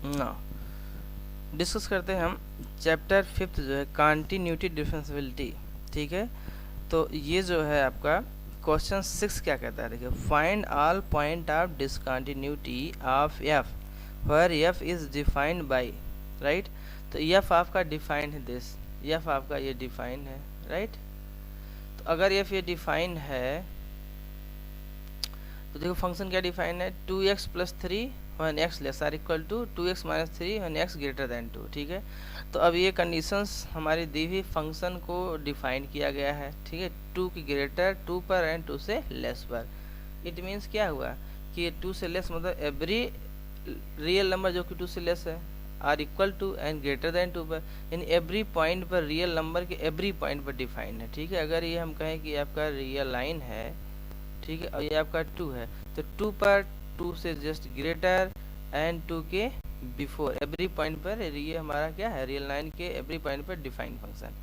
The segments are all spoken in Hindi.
ना डिस्कस करते हैं हम चैप्टर 5 जो है कॉन्टिन्यूटी डिफरेंशियबिलिटी। ठीक है, तो ये जो है आपका क्वेश्चन 6 क्या कहता है, देखिए find all point of discontinuity of f where f is defined by, right. तो एफ आपका डिफाइंड है दिस, एफ आपका ये डिफाइंड है, राइट। तो अगर एफ ये डिफाइंड है तो देखो फंक्शन क्या डिफाइन है, 2x plus 3 one x less or equal to 2x minus 3 one x greater than 2। ठीक है, तो अब ये कंडीशंस हमारी दी हुई फंक्शन को डिफाइन किया गया है। ठीक है, 2 की ग्रेटर 2 पर एंड 2 से लेस पर। इट मीन्स क्या हुआ कि 2 से लेस मतलब एवरी रियल नंबर जो कि 2 से लेस है or equal to and greater than 2 पर, यानी एवरी पॉइंट पर रियल नंबर के एवरी पॉइंट पर डिफाइंड है। ठीक है, अगर ये हम कहें कि आपका रियल लाइन है, ठीक है, और ये आपका 2 है, तो 2 पर 2 से जस्ट ग्रेटर एंड 2 के बिफोर एवरी पॉइंट पर ये हमारा क्या है, रियल लाइन के एवरी पॉइंट पर डिफाइंड फंक्शन।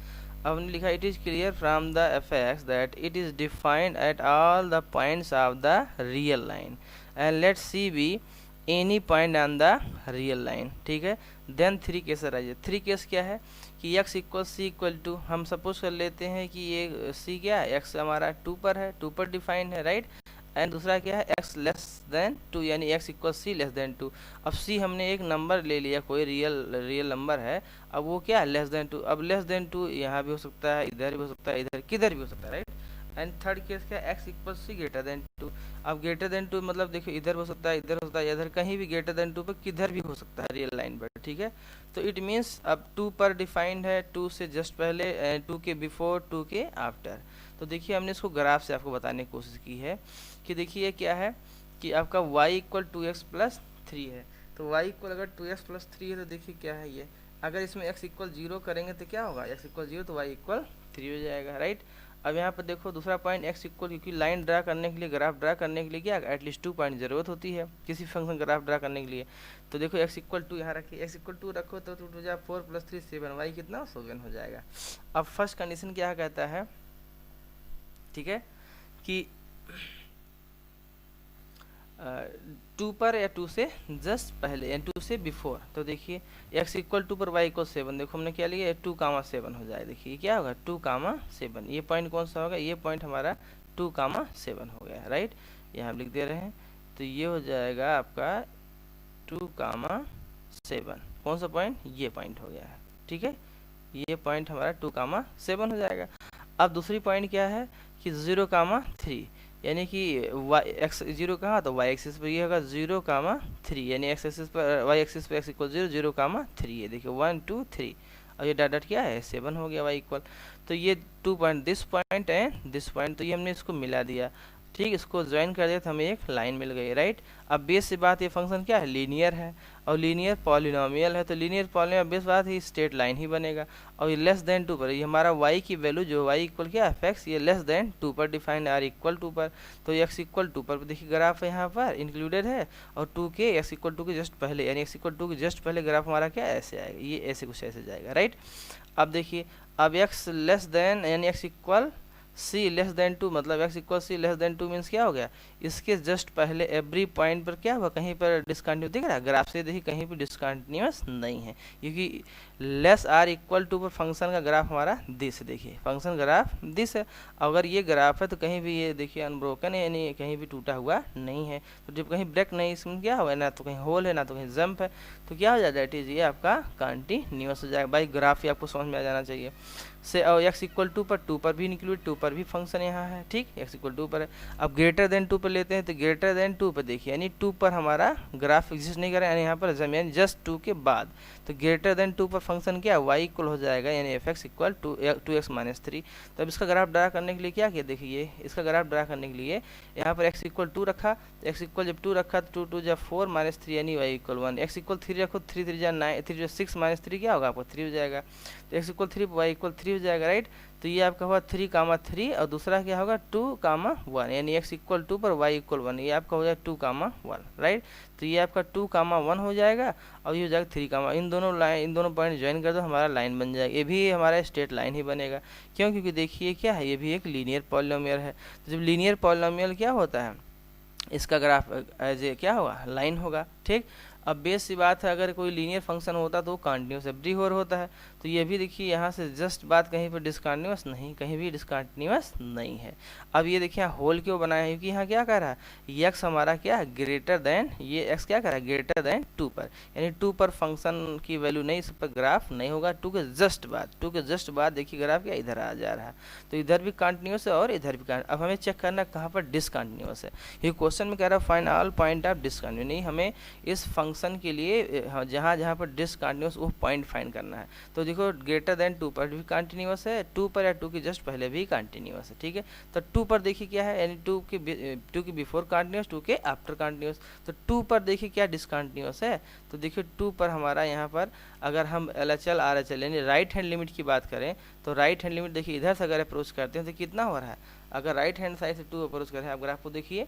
अब हमने लिखा it is clear from the f x that it is defined at all the points of the real line and let c be any point on the real line. ठीक है, देन 3 केस अराइज। 3 केस क्या है कि x equal c equal to, हम सपोज कर लेते हैं कि ये c क्या है, x हमारा 2 पर है, 2 पर डिफाइंड है, राइट। एंड दूसरा क्या है x लेस देन 2, यानी x equal c less than 2। अब c हमने एक नंबर ले लिया, कोई रियल नंबर है, अब वो क्या है लेस देन 2। अब लेस देन 2 यहाँ भी हो सकता है, इधर भी हो सकता है, इधर किधर भी हो सकता है, राइट। एंड थर्ड केस क्या है, x equal c greater than 2। अब ग्रेटर देन 2 मतलब देखो इधर हो सकता है, इधर हो सकता है, इधर कहीं भी ग्रेटर देन 2 पर किधर भी हो सकता है रियल लाइन पर। ठीक है, तो इट मीन्स अब 2 पर डिफाइंड है, 2 से जस्ट पहले, 2 के बिफोर, 2 के आफ्टर। तो देखिए हमने इसको ग्राफ से आपको बताने की कोशिश की है कि देखिए क्या है कि आपका y इक्वल 2x प्लस 3 है। तो y इक्वल अगर 2x प्लस 3 है तो देखिए क्या है ये, अगर इसमें x इक्वल 0 करेंगे तो क्या होगा, x इक्वल 0 तो y इक्वल 3 हो जाएगा, राइट। अब यहाँ पर देखो दूसरा पॉइंट x इक्वल, क्योंकि लाइन ड्रा करने के लिए, ग्राफ ड्रा करने के लिए क्या एटलीस्ट 2 पॉइंट ज़रूरत होती है किसी फंक्शन ग्राफ ड्रा करने के लिए। तो देखो x इक्वल 2 यहाँ रखिए, x इक्वल 2 रखो तो 2 जा 4 प्लस 3 7, y कितना 7 हो जाएगा। अब फर्स्ट कंडीशन क्या कहता है, ठीक है, कि 2 पर या 2 से जस्ट पहले या 2 से बिफोर। तो देखिए x इक्वल 2 पर y इक्वल 7, देखो हमने क्या लिया 2 कामा 7 हो जाए। देखिए क्या होगा 2 कामा 7, ये पॉइंट कौन सा होगा, ये पॉइंट हमारा 2 कामा 7 हो गया, राइट। यहाँ हम लिख दे रहे हैं, तो ये हो जाएगा आपका 2 कामा 7, कौन सा पॉइंट, ये पॉइंट हो गया है। ठीक है, ये पॉइंट हमारा 2 कामा 7 हो जाएगा। अब दूसरी पॉइंट क्या है कि 0 कामा 3, यानी कि एक्स 0 कहाँ, तो वाई एक्सिस पर ये होगा 0 कामा 3, यानी एक्स एक्सिस पर, वाई एक्सिस पर एक्स इक्वल 0, 0 कामा 3 है। देखिए 1 2 3, और ये डॉट क्या है 7 हो गया वाई इक्वल। तो ये 2 point, this point and this point, तो ये हमने इसको मिला दिया, ठीक, इसको ज्वाइन कर दिया तो हमें एक लाइन मिल गई, राइट। अब बेस से बात, ये फंक्शन क्या है, लीनियर है और लीनियर पॉलिनोमियल है, तो लीनियर पॉलिनोमियल बेस बात ही स्ट्रेट लाइन ही बनेगा। और ये लेस देन 2 पर, ये हमारा y की वैल्यू जो y इक्वल क्या है x, ये लेस देन 2 पर डिफाइंड, r इक्वल 2 पर, तो x इक्वल 2 पर देखिए ग्राफ यहाँ पर इंक्लूडेड है, और 2 के x इक्वल 2 के जस्ट पहले, यानी x इक्वल 2 के जस्ट पहले ग्राफ हमारा क्या ऐसे आएगा, ये ऐसे कुछ ऐसे जाएगा, राइट। अब देखिए अब x लेस देन, यानी x equal c less than 2, मतलब x equal c less than 2 means क्या हो गया, इसके जस्ट पहले एवरी पॉइंट पर क्या हुआ, कहीं पर डिसकंटिन्यूस दिख रहा है ग्राफ से, देखिए कहीं पर डिसकंटिन्यूस नहीं है, क्योंकि लेस r इक्वल 2 पर फंक्शन का ग्राफ हमारा दिस है। देखिए फंक्शन ग्राफ दिस है, अगर ये ग्राफ है तो कहीं भी ये देखिए अनब्रोकन है, यानी कहीं भी टूटा हुआ नहीं है। तो जब कहीं ब्रेक नहीं, इसमें क्या हुआ, ना तो कहीं होल है ना तो कहीं जंप है, तो क्या हो जाएगा, दैट इज ये आपका कंटिन्यूस हो जाएगा। बाई ग्राफ ही आपको समझ में आ जाना चाहिए से। और x इक्वल 2 पर, 2 पर भी इंक्लूड, 2 पर भी फंक्शन यहाँ है, ठीक, x इक्वल 2 पर है। अब ग्रेटर देन 2 पर लेते हैं, तो ग्रेटर देन 2 पर देखिए, यानी 2 पर हमारा ग्राफ एग्जिस्ट नहीं कर रहा है, यानी यहाँ पर यानी जस्ट 2 के बाद, तो ग्रेटर देन 2 पर फंक्शन क्या y इक्वल हो जाएगा, यानी F x equal 2x minus 3। तो अब इसका ग्राफ ड्रा करने के लिए क्या किया, देखिए इसका ग्राफ ड्रा करने के लिए यहाँ पर x इक्वल 2 रखा, x इक्वल जब 2 रखा तो 2 2 जा 4 माइनस 3, यानी y इक्वल 1, x इक्वल 3 रखो, 3 3 जा 9, 3 जा 6 माइनस 3 क्या होगा आपको 3 हो जाएगा, तो x इक्वल 3 y इक्वल 3 हो जाएगा, राइट। तो ये आपका हुआ 3 कामा 3, और दूसरा क्या होगा 2 कामा 1, यानी x इक्वल 2 पर y इक्वल 1, ये आपका हो जाएगा 2 कामा 1, राइट। तो ये आपका 2 कामा 1 हो जाएगा, और ये हो जाएगा 3 कामा, इन दोनों पॉइंट ज्वाइन कर दो, हमारा लाइन बन जाएगा, ये भी हमारा स्ट्रेट लाइन ही बनेगा। क्यों, क्योंकि देखिए क्या है, ये भी एक लीनियर पॉलिनोमियल है। तो जब लीनियर पॉलिनोमियल क्या होता है, इसका ग्राफ एज ए क्या होगा, लाइन होगा, ठीक। अब बेस सी बात है, अगर कोई लीनियर फंक्शन होता तो वो कॉन्टिन्यूस एवरी होर होता है। तो ये भी देखिए यहाँ से जस्ट बात कहीं पर डिसकंटिन्यूअस नहीं, कहीं भी डिसकंटिन्यूअस नहीं है। अब ये देखिए यहाँ होल क्यों बनाया है, क्योंकि यहाँ क्या कह रहा है, एक्स हमारा क्या है ग्रेटर देन, ये एक्स क्या कर रहा है ग्रेटर देन 2 पर, यानी 2 पर फंक्शन की वैल्यू नहीं, इस पर ग्राफ नहीं होगा। 2 के जस्ट बाद देखिए ग्राफ क्या इधर आ जा रहा है, तो इधर भी कंटिन्यूस है और इधर भी। अब हमें चेक करना कहाँ पर डिसकंटिन्यूअस है। ये क्वेश्चन में कह रहा है find all point of discontinuous, नहीं हमें इस फंक्शन के लिए जहाँ जहाँ पर डिसकंटिन्यूअस वो पॉइंट फाइंड करना है। तो देखो ग्रेटर देन 2 पर भी कंटिन्यूअस है, 2 पर या 2 की जस्ट पहले भी कंटिन्यूअस है, ठीक है। तो 2 पर देखिए क्या है, यानी 2 की बिफोर कंटिन्यूअस, 2 के आफ्टर कंटिन्यूअस। तो 2 पर देखिए क्या डिसकंटिन्यूअस है, तो देखिए 2 पर हमारा यहाँ पर अगर हम LHL RHL यानी राइट हैंड लिमिट की बात करें, तो राइट हैंड लिमिट देखिए इधर से अगर अप्रोच करते हैं तो कितना हो रहा है, अगर राइट हैंड साइड से 2 अप्रोच कर रहे हैं, आप ग्राफ को देखिए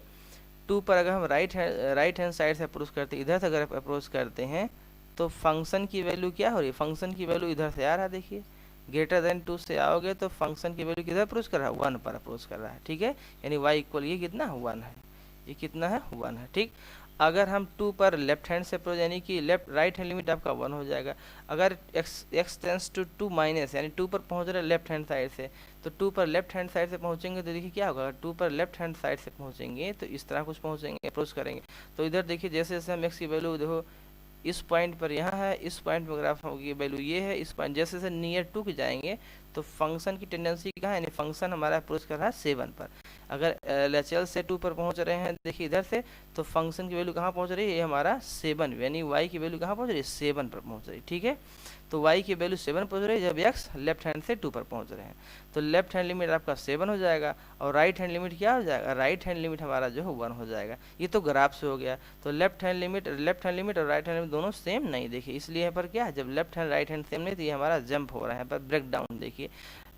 2 पर अगर हम राइट हैंड साइड से अप्रोच करते हैं, इधर से अगर अप्रोच करते हैं तो फंक्शन की वैल्यू क्या हो रही है, फंक्शन की वैल्यू इधर से आ रहा है, देखिए ग्रेटर देन 2 से आओगे तो फंक्शन की वैल्यू किधर अप्रोच कर रहा है, 1 पर अप्रोच कर रहा है, ठीक है। यानी y इक्वल ये कितना 1 है, ये कितना है 1 है, ठीक। अगर हम 2 पर लेफ्ट हैंड से अप्रोच, यानी कि राइट हैंड लिमिट आपका 1 हो जाएगा। अगर x टेंस टू 2 माइनस, यानी 2 पर पहुंच रहे लेफ्ट हैंड साइड से, तो 2 पर लेफ्ट हैंड साइड से पहुंचेंगे तो देखिए क्या होगा, 2 पर लेफ्ट हैंड साइड से पहुंचेंगे तो इस तरह कुछ पहुंचेंगे, अप्रोच करेंगे। तो इधर देखिए जैसे जैसे हम x की वैल्यू देखो इस पॉइंट पर यहाँ है, इस पॉइंट पर ग्राफ होगी वैल्यू ये है, इस पॉइंट जैसे जैसे नियर 2 की जाएंगे तो फंक्शन की टेंडेंसी कहाँ है, यानी फंक्शन हमारा अप्रोच कर रहा है 7 पर। अगर LHL से 2 पर पहुंच रहे हैं देखिए इधर से, तो फंक्शन की वैल्यू कहाँ पहुंच रही है, ये हमारा 7, यानी y की वैल्यू कहाँ पहुंच रही है 7 पर पहुंच रही है, ठीक है। तो y की वैल्यू 7 पहुंच रही है जब x लेफ्ट हैंड से 2 पर पहुंच रहे हैं, तो लेफ्ट हैंड लिमिट आपका 7 हो जाएगा और राइट हैंड लिमिट क्या हो जाएगा, राइट हैंड लिमिट हमारा जो है 1 हो जाएगा। ये तो ग्राफ से हो गया। तो लेफ्ट हैंड लिमिट और राइट हैंड लिमिट दोनों सेम नहीं, देखिए इसलिए यहाँ पर क्या है, जब left hand right hand same नहीं तो ये हमारा जंप हो रहा है, यहाँ पर ब्रेक डाउन देखिए।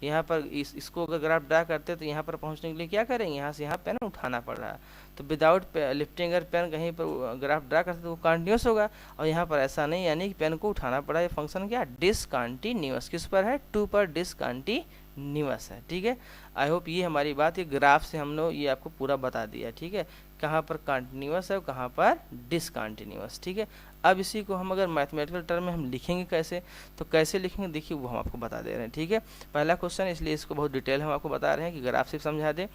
यहाँ पर इसको अगर ग्राफ ड्रा करते तो यहाँ पर पहुँचने के लिए क्या करेंगे, यहाँ से यहाँ पेन उठाना पड़ रहा है। तो विदाउट लिफ्टिंग अगर पेन कहीं पर ग्राफ ड्रा करते तो वो कंटिन्यूस होगा, और यहाँ पर ऐसा नहीं, यानी कि पेन को उठाना पड़ा। ये फंक्शन क्या डिसकंटिन्यूअस किस पर है, 2 पर डिसकंटिन्यूअस है, ठीक है। आई होप ये हमारी बात ये ग्राफ से हम लोग ये आपको पूरा बता दिया, ठीक है, कहाँ पर कंटिन्यूअस है और कहाँ पर डिसकंटिन्यूअस, ठीक है। अब इसी को हम अगर मैथमेटिकल टर्म में हम लिखेंगे कैसे, तो कैसे लिखेंगे देखिए वो हम आपको बता दे रहे हैं, ठीक है। पहला क्वेश्चन इसलिए इसको बहुत डिटेल हम आपको बता रहे हैं कि ग्राफ सिर्फ समझा दें।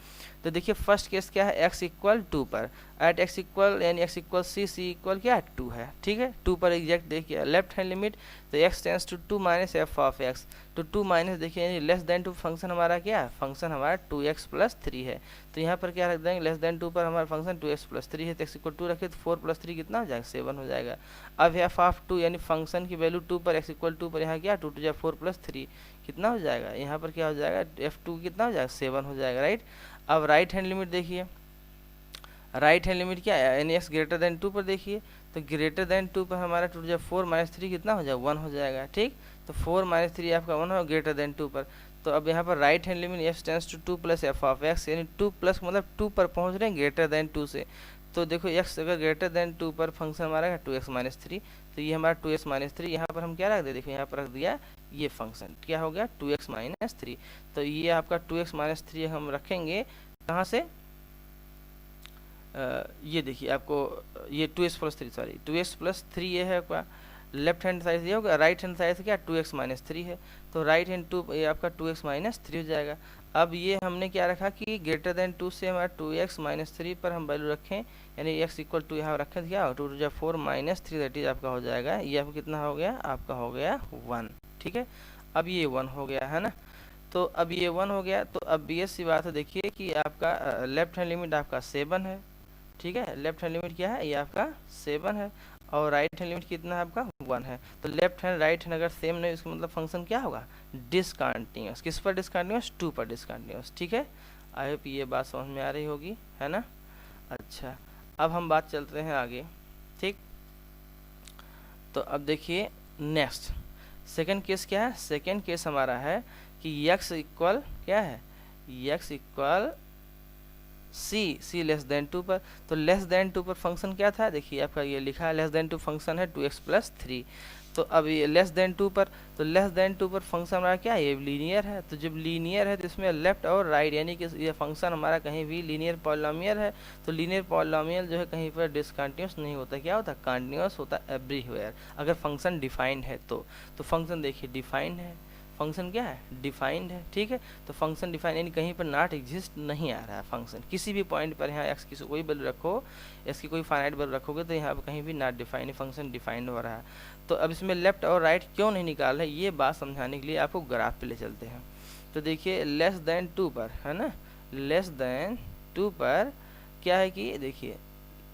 तो देखिए फर्स्ट केस क्या है, x इक्वल 2 पर, एट x इक्वल यानी x इक्वल c इक्वल क्या है 2 है, ठीक है। 2 पर एग्जैक्ट देखिए लेफ्ट हैंड लिमिट, तो x tends to 2 minus f of x, तो 2 माइनस देखिए यानी लेस देन 2 फंक्शन हमारा क्या है, फंक्शन हमारा 2x प्लस 3 है। तो यहाँ पर क्या रख देंगे, लेस देन 2 पर हमारा फंक्शन 2x प्लस 3 है, तो x इक्वल 2 रखे तो 4 प्लस 3 कितना हो जाएगा 7 हो जाएगा। अब एफ ऑफ 2 यानी फंक्शन की वैल्यू 2 पर x इक्वल 2 पर यहाँ क्या 2 टू 4 प्लस 3 कितना हो जाएगा, यहाँ पर क्या हो जाएगा f2 कितना हो जाएगा 7 हो जाएगा, राइट। अब राइट हैंड लिमिट देखिए, राइट हैंड लिमिट क्या है, यानी x ग्रेटर देन 2 पर देखिए, तो ग्रेटर देन 2 पर हमारा 2 टू 4 माइनस 3 कितना हो जाएगा 1 हो जाएगा, ठीक। तो 4 माइनस 3 आपका 1 हो ग्रेटर देन 2 पर। तो अब यहाँ पर right hand limit f tends to 2 plus f of x, यानी 2 प्लस मतलब 2 पर पहुँच रहे हैं ग्रेटर देन 2 से। तो देखो x अगर ग्रेटर देन 2 पर फंक्शन हमारा है 2x माइनस 3, तो ये हमारा 2x माइनस 3, यहाँ पर हम क्या रख दे, देखो यहाँ पर रख दिया ये फंक्शन क्या हो गया 2x माइनस 3। तो ये आपका 2x माइनस 3 हम रखेंगे कहाँ से, ये देखिए आपको ये 2x plus 3 sorry 2x plus 3 ये है आपका लेफ्ट हैंड साइड से, ये होगा राइट हैंड साइड से क्या 2x माइनस 3 है, तो राइट हैंड 2 ये आपका 2x माइनस 3 हो जाएगा। अब ये हमने क्या रखा कि ग्रेटर देन 2 से हमारा 2x माइनस 3 पर हम वैल्यू रखें, यानी x इक्वल टू यहाँ रखें तो क्या 2 टू 4 माइनस 3 दैट इज आपका हो जाएगा, ये आपका कितना हो गया, आपका हो गया 1, ठीक है। अब ये 1 हो गया है ना, तो अब ये 1 हो गया, तो अब ये सी बात है देखिए कि आपका लेफ्ट हैंड लिमिट आपका 7 है, ठीक है। लेफ्ट हैंड लिमिट क्या है, ये आपका 7 है, और राइट हैंड लिमिट कितना है आपका 1 है। तो लेफ्ट हैंड राइट हैंड अगर सेम नहीं, इसका मतलब फंक्शन क्या होगा डिसकंटिन्यूअस, किस पर डिसकंटिन्यूअस 2 पर डिसकंटिन्यूअस, ठीक है। आई होप ये बात समझ में आ रही होगी, है ना। अच्छा अब हम बात चलते हैं आगे, ठीक। तो अब देखिए नेक्स्ट सेकंड केस क्या है, सेकंड केस हमारा है कि x इक्वल क्या है, x equal c less than 2 पर। तो लेस देन 2 पर फंक्शन क्या था, देखिए आपका ये लिखा है लेस देन 2 फंक्शन है 2x प्लस 3। तो अब ये लेस देन 2 पर, तो लेस देन 2 पर फंक्शन हमारा क्या है, ये लीनियर है। तो जब लीनियर है तो इसमें लेफ्ट और राइट यानी कि ये फंक्शन हमारा कहीं भी लीनियर पॉलिनोमियल है। तो लीनियर पॉलिनोमियल जो है कहीं पर डिसकंटिन्यूस नहीं होता, क्या होता है, कंटिन्यूस होता है एवरीवेयर, अगर फंक्शन डिफाइंड है तो फंक्शन देखिए डिफाइंड है, फंक्शन क्या है, डिफाइंड है, ठीक है। तो फंक्शन डिफाइंड यानी कहीं पर नॉट एग्जिस्ट नहीं आ रहा है फंक्शन, किसी भी पॉइंट पर यहाँ एक्स की कोई वैल्यू रखो, एक्स की कोई फाइनाइट वैल्यू रखोगे तो यहाँ पर कहीं भी नॉट डिफाइंड, फंक्शन डिफाइंड हो रहा है। तो अब इसमें लेफ्ट और राइट क्यों नहीं निकाल रहे, ये बात समझाने के लिए आपको ग्राफ पे ले चलते हैं। तो देखिए लेस देन 2 पर है ना, लेस देन 2 पर क्या है कि देखिए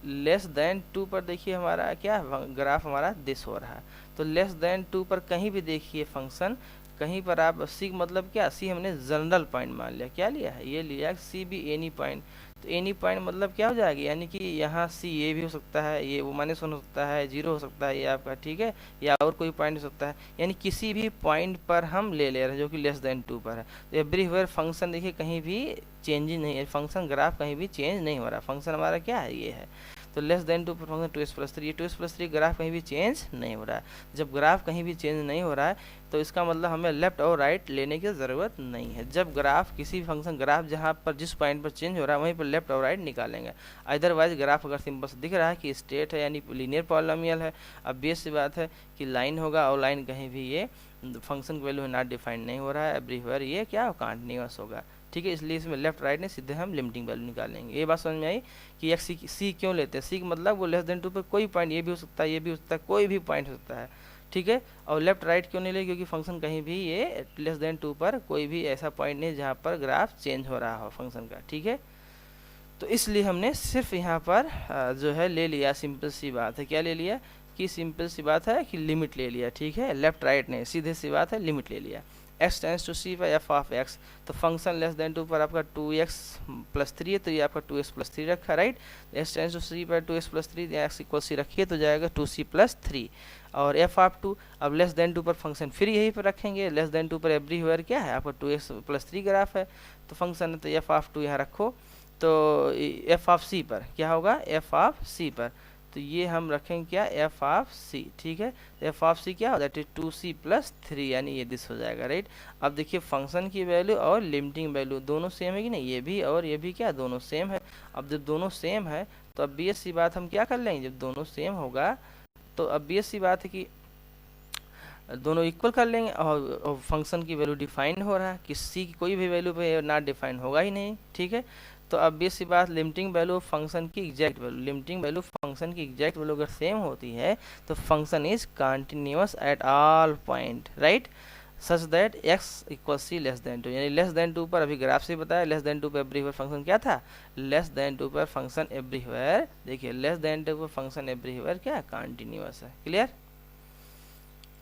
लेस देन 2 पर देखिए हमारा क्या ग्राफ हमारा दिस हो रहा है। तो लेस देन 2 पर कहीं भी देखिए फंक्शन, कहीं पर आप सी मतलब क्या, सी हमने जनरल पॉइंट मान लिया, क्या लिया है, ये लिया सी भी एनी पॉइंट। तो एनी पॉइंट मतलब क्या हो जाएगी, यानी कि यहाँ सी ये भी हो सकता है, ये वो -1 हो सकता है, 0 हो सकता है ये आपका, ठीक है, या और कोई पॉइंट हो सकता है, यानी किसी भी पॉइंट पर हम ले ले रहे हैं जो कि लेस देन 2 पर है। तो एवरीवेयर फंक्शन देखिए कहीं भी चेंज नहीं है, फंक्शन ग्राफ कहीं भी चेंज नहीं हो रहा, फंक्शन हमारा क्या है, ये है। तो लेस देन 2 पर फंक्शन 2x प्लस 3, ये 2x प्लस 3 ग्राफ कहीं भी चेंज नहीं हो रहा है। जब ग्राफ कहीं भी चेंज नहीं हो रहा है तो इसका मतलब हमें लेफ्ट और राइट लेने की ज़रूरत नहीं है। जब ग्राफ किसी फंक्शन ग्राफ जहाँ पर जिस पॉइंट पर चेंज हो रहा है वहीं पर लेफ्ट और राइट निकालेंगे। अदरवाइज ग्राफ अगर सिंपल से दिख रहा है कि स्टेट है यानी लीनियर पॉलिनोमियल है, अब बेस सी बात है कि लाइन होगा और लाइन कहीं भी ये फंक्शन की वैल्यू नॉट डिफाइंड नहीं हो रहा है, एवरीवेयर ये क्या कंटिन्यूअस होगा, ठीक है। इसलिए इसमें लेफ्ट राइट ने सीधे हम लिमिटिंग वैल्यू निकालेंगे। ये बात समझ में आई कि एक्स सी क्यों लेते हैं, सी मतलब वो लेस देन 2 पर कोई पॉइंट, ये भी हो सकता है, ये भी हो सकता है, कोई भी पॉइंट हो सकता है, ठीक है। और लेफ्ट राइट क्यों नहीं ले, क्योंकि फंक्शन कहीं भी ये लेस देन 2 पर कोई भी ऐसा पॉइंट नहीं जहाँ पर ग्राफ चेंज हो रहा हो फंक्शन का, ठीक है। तो इसलिए हमने सिर्फ यहाँ पर जो है ले लिया, सिंपल सी बात है, क्या ले लिया कि सिंपल सी बात है कि लिमिट ले लिया, ठीक है, लेफ्ट राइट ने सीधे सी बात है लिमिट ले लिया। x टेंस टू सी पर एफ ऑफ एक्स, तो फंक्शन लेस देन 2 पर आपका 2x प्लस 3 है तो ये आपका 2x प्लस 3 रखा, right. x tends to c पर 2x प्लस 3 या x इक्वल सी रखिए तो जाएगा 2c प्लस 3 और एफ ऑफ 2। अब लेस देन 2 पर फंक्शन फिर यहीं पर रखेंगे, लेस देन 2 पर एवरीवेयर क्या है आपका 2x प्लस 3 ग्राफ है तो फंक्शन है, तो एफ ऑफ 2 यहाँ रखो। तो एफ ऑफ सी पर क्या होगा, एफ ऑफ सी पर तो ये हम रखेंगे क्या, एफ ऑफ सी, ठीक है। एफ ऑफ सी क्या होता है, 2c प्लस 3 यानी ये दिस हो जाएगा, राइट। अब देखिए फंक्शन की वैल्यू और लिमिटिंग वैल्यू दोनों सेम है कि नहीं, ये भी और ये भी क्या दोनों सेम है। अब जब दोनों सेम है तो अब BS सी बात हम क्या कर लेंगे, जब दोनों सेम होगा तो अब BS सी बात है कि दोनों इक्वल कर लेंगे और फंक्शन की वैल्यू डिफाइन हो रहा है, किसी की कोई भी वैल्यू पे नॉट डिफाइन होगा ही नहीं, ठीक है। तो अब बेसिक बात लिमिटिंग वैल्यू फंक्शन की exact value, limiting value function की एग्जैक्ट वैल्यू अगर सेम होती है तो function is continuous at all point, right, such that x equal c less than 2, यानी लेस देन 2 पर अभी ग्राफ से बताया लेस देन 2 पर एवरीवेयर फंक्शन क्या था, लेस देन 2 पर फंक्शन एवरीवेयर, देखिए लेस देन 2 पर फंक्शन एवरीवेयर क्या है, कंटिन्यूअस है, क्लियर।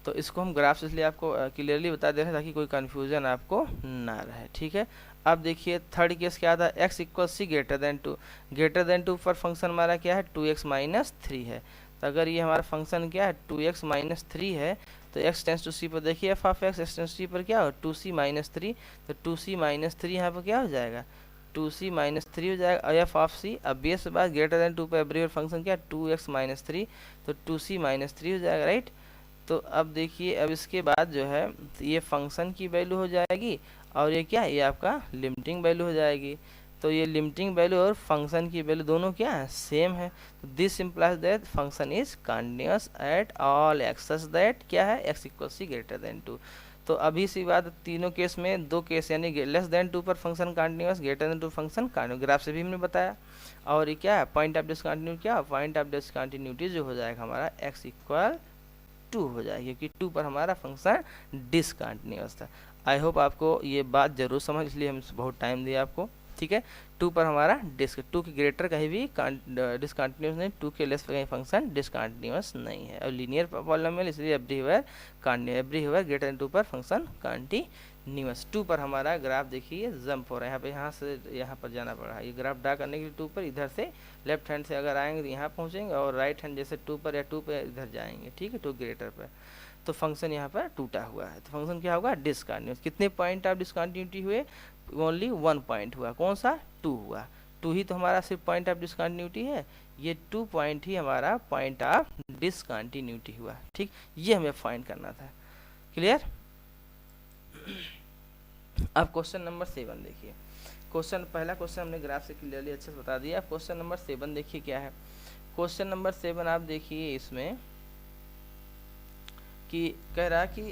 तो इसको हम ग्राफ से इसलिए आपको क्लियरली बता दे रहे हैं ताकि कोई कन्फ्यूजन आपको ना रहे, ठीक है। अब देखिए थर्ड केस क्या था, x equal c greater than 2, greater than 2 पर फंक्शन हमारा क्या है 2x माइनस 3 है। तो अगर ये हमारा फंक्शन क्या है 2x माइनस 3 है तो x टेंस टू सी पर देखिए f of x tends to c पर क्या हो 2c माइनस 3, तो 2c माइनस 3 यहाँ पर क्या हो जाएगा 2c माइनस 3 हो जाएगा एफ ऑफ सी। अब बेस बात ग्रेटर देन 2 पर एवरीवेयर फंक्शन क्या है 2x माइनस 3, तो 2c माइनस 3 हो जाएगा, राइट। तो अब देखिए अब इसके बाद जो है ये फंक्शन की वैल्यू हो जाएगी और ये क्या है ये आपका लिमिटिंग वैल्यू हो जाएगी। तो ये लिमिटिंग वैल्यू और फंक्शन की वैल्यू दोनों क्या है सेम है, तो this implies that function is continuous at all x such that क्या है x equal c greater than 2। तो अभी सी बात तीनों केस में दो केस यानी लेस देन 2 पर function continuous, greater than 2 function continuous, graph से भी हमने बताया। और ये क्या है पॉइंट ऑफ डिसकंटिन्यूटी, क्या पॉइंट ऑफ डिसकंटिन्यूटी जो हो जाएगा हमारा एक्स इक्वल 2 हो जाएगी क्योंकि 2 पर हमारा फंक्शन डिसकंटिन्यूअस था। आई होप आपको ये बात जरूर समझ, इसलिए हम बहुत टाइम दिया आपको, ठीक है। 2 पर हमारा 2 के ग्रेटर कहीं भी डिसकंटिन्यूअस नहीं, 2 के लेस पर कहीं फंक्शन डिसकंटिन्यूअस नहीं है और लीनियर पॉलिनोमियल इसलिए एवरीवेयर ग्रेटर देन 2 पर फंक्शन कंटिन्यूअस। 2 पर हमारा ग्राफ देखिए जंप हो रहा है, यहाँ से यहाँ पर जाना पड़ रहा है, ये ग्राफ ड्रा करने के लिए 2 पर इधर से लेफ्ट हैंड से अगर आएंगे तो यहाँ पहुँचेंगे और राइट हैंड जैसे 2 पर या 2 पर इधर जाएंगे, ठीक है 2 ग्रेटर पर। तो फंक्शन यहाँ पर टूटा हुआ है तो फंक्शन क्या होगा डिसकंटिन्यूअस। कितने पॉइंट ऑफ डिसकंटिन्यूटी हुए, ओनली 1 पॉइंट हुआ, कौन सा 2 हुआ। टू ही तो हमारा सिर्फ पॉइंट ऑफ डिसकंटिन्यूटी है, ये 2 पॉइंट ही हमारा पॉइंट ऑफ डिसकंटिन्यूटी हुआ। ठीक, ये हमें फाइंड करना था। क्लियर। अब क्वेश्चन नंबर 7 देखिए। क्वेश्चन, पहला क्वेश्चन हमने ग्राफ से क्लियरली अच्छे से बता दिया। अब क्वेश्चन नंबर 7 देखिए क्या है। क्वेश्चन नंबर 7 आप देखिए इसमें कि कह रहा कि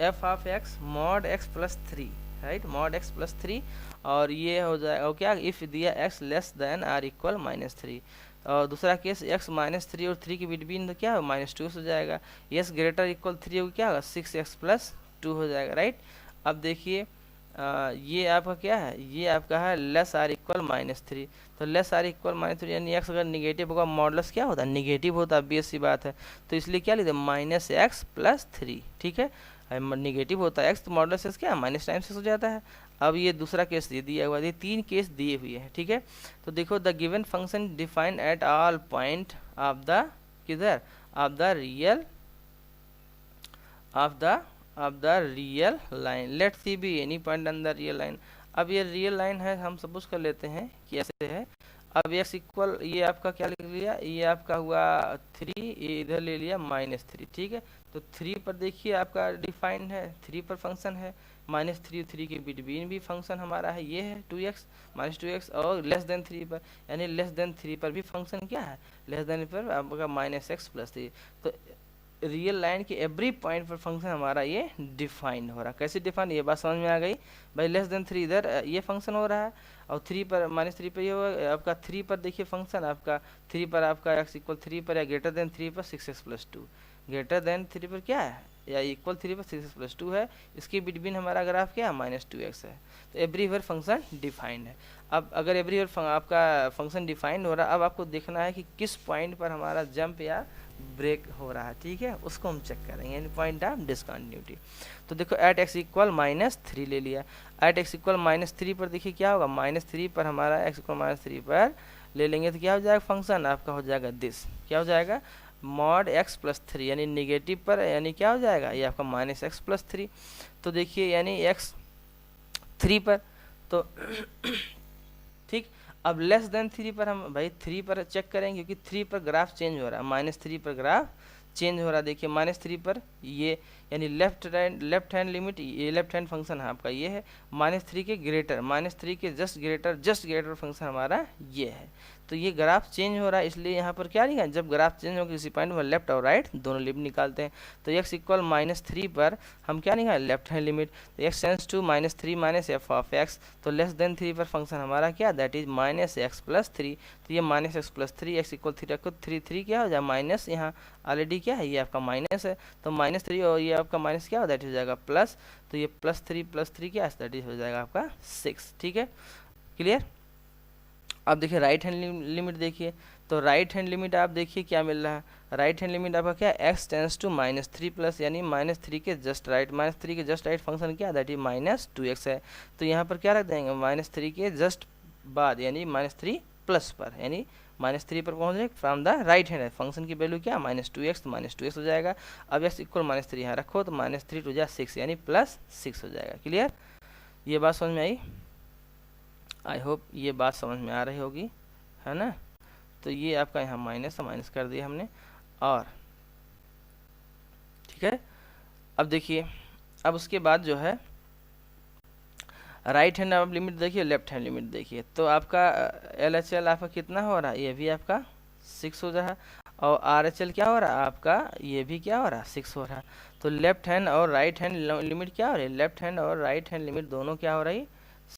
f of x mod x plus 3, right, mod x plus 3, और ये हो जाएगा क्या, इफ़ दिया x less than or equal -3, और दूसरा केस एक्स -3 और 3 के बिटवीन तो क्या हो -2 हो जाएगा, एक्स ग्रेटर इक्वल 3 हो क्या होगा 6x प्लस 2 हो जाएगा, राइट। अब देखिए ये आपका क्या है, ये आपका है लेस आर इक्वल -3, तो लेस आर इक्वल -3 यानी एक्स अगर निगेटिव होगा मॉडुलस क्या होता है, निगेटिव होता है, obvious सी बात है। तो इसलिए क्या लिखते हैं -x प्लस 3, ठीक है, निगेटिव होता है एक्स तो मॉडुलस एक्स क्या माइनस टाइम्स हो जाता है। अब ये दूसरा केस दे दिया हुआ है, ये 3 केस दिए हुए हैं, ठीक है। तो देखो the given function defined at all point of the किधर of the real of the real line, let c be any point on the real line. अब ये रियल लाइन है, हम सपोज कर लेते हैं कि ऐसे है। अब एक्स इक्वल ये आपका क्या लिख लिया, ये आपका हुआ 3, ये इधर ले लिया -3, ठीक है। तो 3 पर देखिए आपका डिफाइंड है, 3 पर फंक्शन है, -3 और 3 के बिटवीन भी फंक्शन हमारा है, ये है 2x -2x, और लेस देन 3 पर यानी लेस देन 3 पर भी फंक्शन क्या है, लेस देन पर आपका -x प्लस 3। तो रियल लाइन के एवरी पॉइंट पर फंक्शन हमारा ये डिफाइंड हो रहा है। कैसे डिफाइंड, ये बात समझ में आ गई भाई। लेस देन 3 इधर ये फंक्शन हो रहा है, और 3 पर -3 पर ये होगा आपका 3 पर देखिए फंक्शन आपका 3 पर आपका x इक्वल 3 पर या ग्रेटर देन 3 पर 6x प्लस 2, ग्रेटर देन 3 पर क्या है या इक्वल 3 पर 6x प्लस 2 है, इसके बिटवीन हमारा ग्राफ क्या है -2x है। तो एवरीवेयर फंक्शन डिफाइंड है। अब अगर एवरीवेयर आपका फंक्शन डिफाइंड हो रहा है, अब आपको देखना है कि किस पॉइंट पर हमारा जंप या ब्रेक हो रहा है, ठीक है, उसको हम चेक करेंगे यानी पॉइंट ऑफ डिसकंटिन्यूटी। तो देखो एट x इक्वल -3 ले लिया, एट x इक्वल -3 पर देखिए क्या होगा, -3 पर हमारा x इक्वल -3 पर ले लेंगे तो क्या हो जाएगा, फंक्शन आपका हो जाएगा दिस, क्या हो जाएगा मॉड x प्लस 3, यानी निगेटिव पर यानी क्या हो जाएगा ये आपका -x प्लस 3। तो देखिए यानी x 3 पर तो ठीक। अब लेस देन 3 पर हम भाई 3 पर चेक करेंगे क्योंकि 3 पर ग्राफ चेंज हो रहा है, -3 पर ग्राफ चेंज हो रहा है। देखिए -3 पर ये यानी लेफ्ट हैंड लिमिट, ये लेफ्ट हैंड फंक्शन है आपका ये है, -3 के ग्रेटर, -3 के जस्ट ग्रेटर फंक्शन हमारा ये है। तो ये ग्राफ चेंज हो रहा है, इसलिए यहाँ पर क्या लिखा, जब ग्राफ चेंज हो किसी पॉइंट में लेफ्ट और राइट दोनों लिमिट निकालते हैं। तो x इक्वल -3 पर हम क्या निकालें, लेफ्ट हैंड लिमिट, तो x tends to -3 minus f of x, तो लेस देन 3 पर फंक्शन हमारा क्या, दैट इज -x प्लस 3। तो ये -x प्लस 3, x इक्वल 3 रखो, 3 क्या हो जाए माइनस, यहाँ ऑलरेडी क्या है ये आपका माइनस है, तो -3 और ये आपका माइनस क्या हो दैट हो जाएगा प्लस, तो ये +3 क्या है दैट हो जाएगा आपका 6, ठीक है, क्लियर। अब देखिए राइट हैंड लिमिट देखिए, तो राइट हैंड लिमिट आप देखिए क्या मिल रहा है, राइट हैंड लिमिट आपका क्या है x टेंस टू -3 प्लस यानी -3 के जस्ट राइट, -3 के जस्ट राइट फंक्शन क्या दैट इज -2x है। तो यहाँ पर क्या रख देंगे -3 के जस्ट बाद यानी -3 प्लस पर यानी -3 पर पहुँच जाए from the right hand function की वैल्यू क्या -2x, तो -2x हो जाएगा। अब x इक्वल -3 यहाँ रखो तो -3 टू जा 6 यानी +6 हो जाएगा, क्लियर। ये बात समझ में आई, आई होप ये बात समझ में आ रही होगी, है ना। तो ये आपका यहाँ माइनस कर दिया हमने, और ठीक है। अब देखिए अब उसके बाद जो है राइट हैंड आप लिमिट देखिए, लेफ्ट हैंड लिमिट देखिए, तो आपका LHL आपका कितना हो रहा है, ये भी आपका 6 हो रहा है, और RHL क्या हो रहा है आपका, ये भी क्या हो रहा है 6 हो रहा है। तो लेफ्ट हैंड और राइट हैंड लिमिट क्या हो रही है, लेफ्ट हैंड और राइट हैंड लिमिट दोनों क्या हो रही है,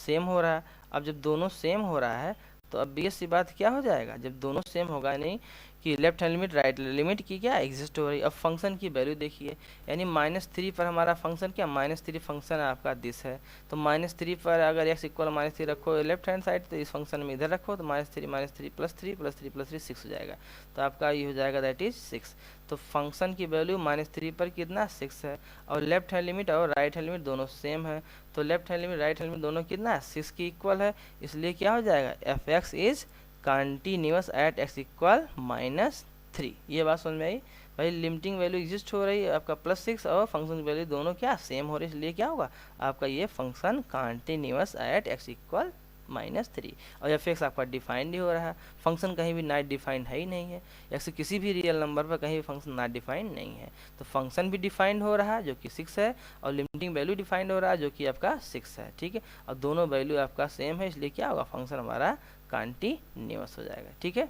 सेम हो रहा है। अब जब दोनों सेम हो रहा है तो अब obvious सी बात क्या हो जाएगा, जब दोनों सेम होगा नहीं कि left hand limit right limit की क्या एग्जिस्ट हो रही है। अब फंक्शन की वैल्यू देखिए, यानी -3 पर हमारा फंक्शन क्या, -3 फंक्शन आपका दिस है, तो -3 पर अगर x इक्वल -3 रखो लेफ्ट हैंड साइड, तो इस फंक्शन में इधर रखो तो -3 प्लस 3 6 हो जाएगा, तो आपका ये हो जाएगा दैट इज 6। तो फंक्शन की वैल्यू -3 पर कितना 6 है, और लेफ्ट हैंड लिमिट और राइट हैंड लिमिट दोनों सेम है, तो left hand limit right hand limit दोनों कितना है 6 की इक्वल है, इसलिए क्या हो जाएगा f(x) is continuous at x equal -3। ये बात समझ में आई भाई, लिमिटिंग वैल्यू एग्जिस्ट हो रही है आपका +6 और फंक्शन वैल्यू दोनों क्या सेम हो रही है, इसलिए क्या होगा आपका ये function continuous at x equal -3 और एफ एक्स आपका डिफाइंड ही हो रहा है, फंक्शन कहीं भी नॉट डिफाइंड है ही नहीं है, एक्स किसी भी रियल नंबर पर कहीं भी फंक्शन नॉट डिफाइंड नहीं है। तो फंक्शन भी डिफाइंड हो रहा है जो कि 6 है, और लिमिटिंग वैल्यू डिफाइंड हो रहा है जो कि आपका 6 है, ठीक है, और दोनों वैल्यू आपका सेम है, इसलिए क्या होगा, फंक्शन हमारा कंटीन्यूअस हो जाएगा, ठीक है।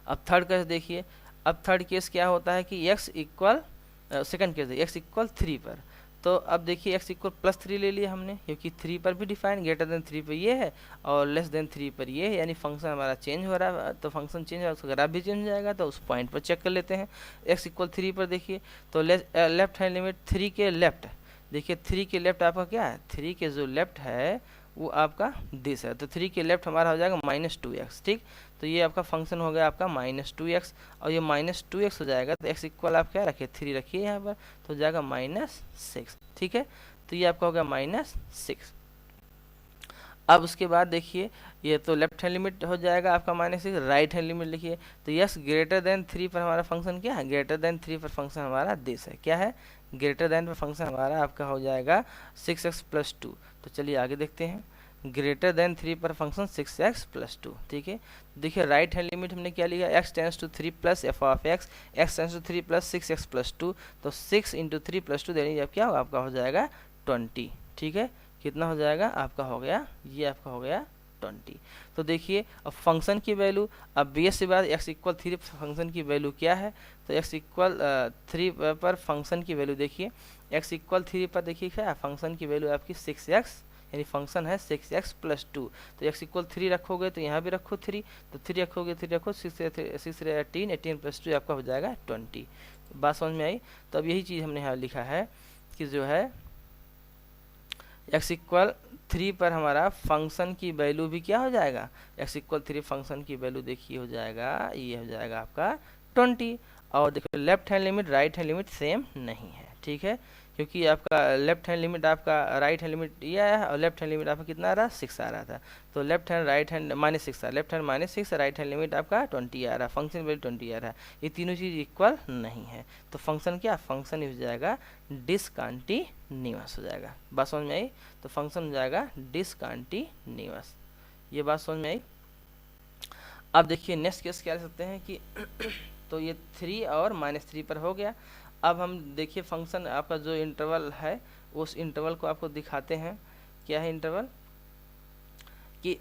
अब थर्ड केस देखिए, अब थर्ड केस क्या होता है कि x equal, second case x equal 3 पर, तो अब देखिए x इक्वल +3 ले लिया हमने, क्योंकि 3 पर भी डिफाइन, ग्रेटर देन 3 पर ये है और लेस देन 3 पर ये है, यानी फंक्शन हमारा चेंज हो रहा है, तो फंक्शन चेंज हो रहा है, उसका ग्राफ भी चेंज हो जाएगा, तो उस पॉइंट पर चेक कर लेते हैं। x इक्वल 3 पर देखिए, तो लेफ्ट हैंड लिमिट 3 के लेफ्ट, देखिए 3 के लेफ्ट आपका क्या है, 3 के जो लेफ्ट है वो आपका दिस है, तो 3 के लेफ्ट हमारा हो जाएगा -2x, ठीक, तो ये आपका फंक्शन हो गया आपका -2x, और ये -2x हो जाएगा, तो x इक्वल आप क्या रखिए 3 रखिए यहाँ पर, तो हो जाएगा -6, ठीक है, तो ये आपका हो गया -6। अब उसके बाद देखिए, ये तो लेफ्ट हैंड लिमिट हो जाएगा आपका -6, राइट हैंड लिमिट लिखिए, तो यस ग्रेटर देन 3 पर हमारा फंक्शन क्या है, ग्रेटर देन 3 पर फंक्शन हमारा दिस है, क्या है, ग्रेटर देन पर फंक्शन हमारा आपका हो जाएगा 6x + 2। तो चलिए आगे देखते हैं, ग्रेटर देन 3 पर फंक्शन 6x + 2, ठीक है। देखिए राइट हैंड लिमिट हमने क्या लिया, x tends to 3 plus f of x, x tends to 3 plus 6x + 2, तो 6 × 3 + 2 देने, अब क्या होगा आपका हो जाएगा 20, ठीक है, कितना हो जाएगा आपका हो गया, ये आपका हो गया 20। तो देखिए अब फंक्शन की वैल्यू, अब बेस से बाद x इक्वल 3 फंक्शन की वैल्यू क्या है, तो x इक्वल 3 पर फंक्शन की वैल्यू देखिए, x इक्वल 3 पर देखिए क्या फंक्शन की वैल्यू आपकी 6x, यानी फंक्शन है 6x + 2, तो x इक्वल 3 रखोगे तो यहाँ भी रखो 3, तो 3 रखोगे 3 रखो, 6 18, 18 + 2 आपका हो जाएगा 20। बात समझ में आई। तो अब यही चीज़ हमने यहाँ लिखा है कि जो है x इक्वल 3 पर हमारा फंक्शन की वैल्यू भी क्या हो जाएगा, x इक्वल 3 फंक्शन की वैल्यू देखिए हो जाएगा, ये हो जाएगा आपका 20। और देखो left hand limit right hand limit same नहीं है, ठीक है, क्योंकि आपका लेफ्ट हैंड लिमिट आपका राइट हैंड लिमिट ये आया है, और लेफ्ट हैंड लिमिट आपका कितना आ रहा है 6 आ रहा था, तो left hand right hand -6 left hand -6, right hand limit आपका 20 आ रहा है, फंक्शन वैल्यू 20 आ रहा है, ये तीनों चीज़ इक्वल नहीं है, तो फंक्शन क्या, फंक्शन हो जाएगा डिसकंटीन्यूअस हो जाएगा। बात समझ में आई, तो फंक्शन हो जाएगा डिसकंटीन्यूअस, ये बात समझ में आई। अब देखिए नेक्स्ट केस क्या ले सकते हैं कि तो ये 3 और -3 पर हो गया। अब हम देखिए फंक्शन आपका जो इंटरवल है उस इंटरवल को आपको दिखाते हैं, क्या है इंटरवल, कि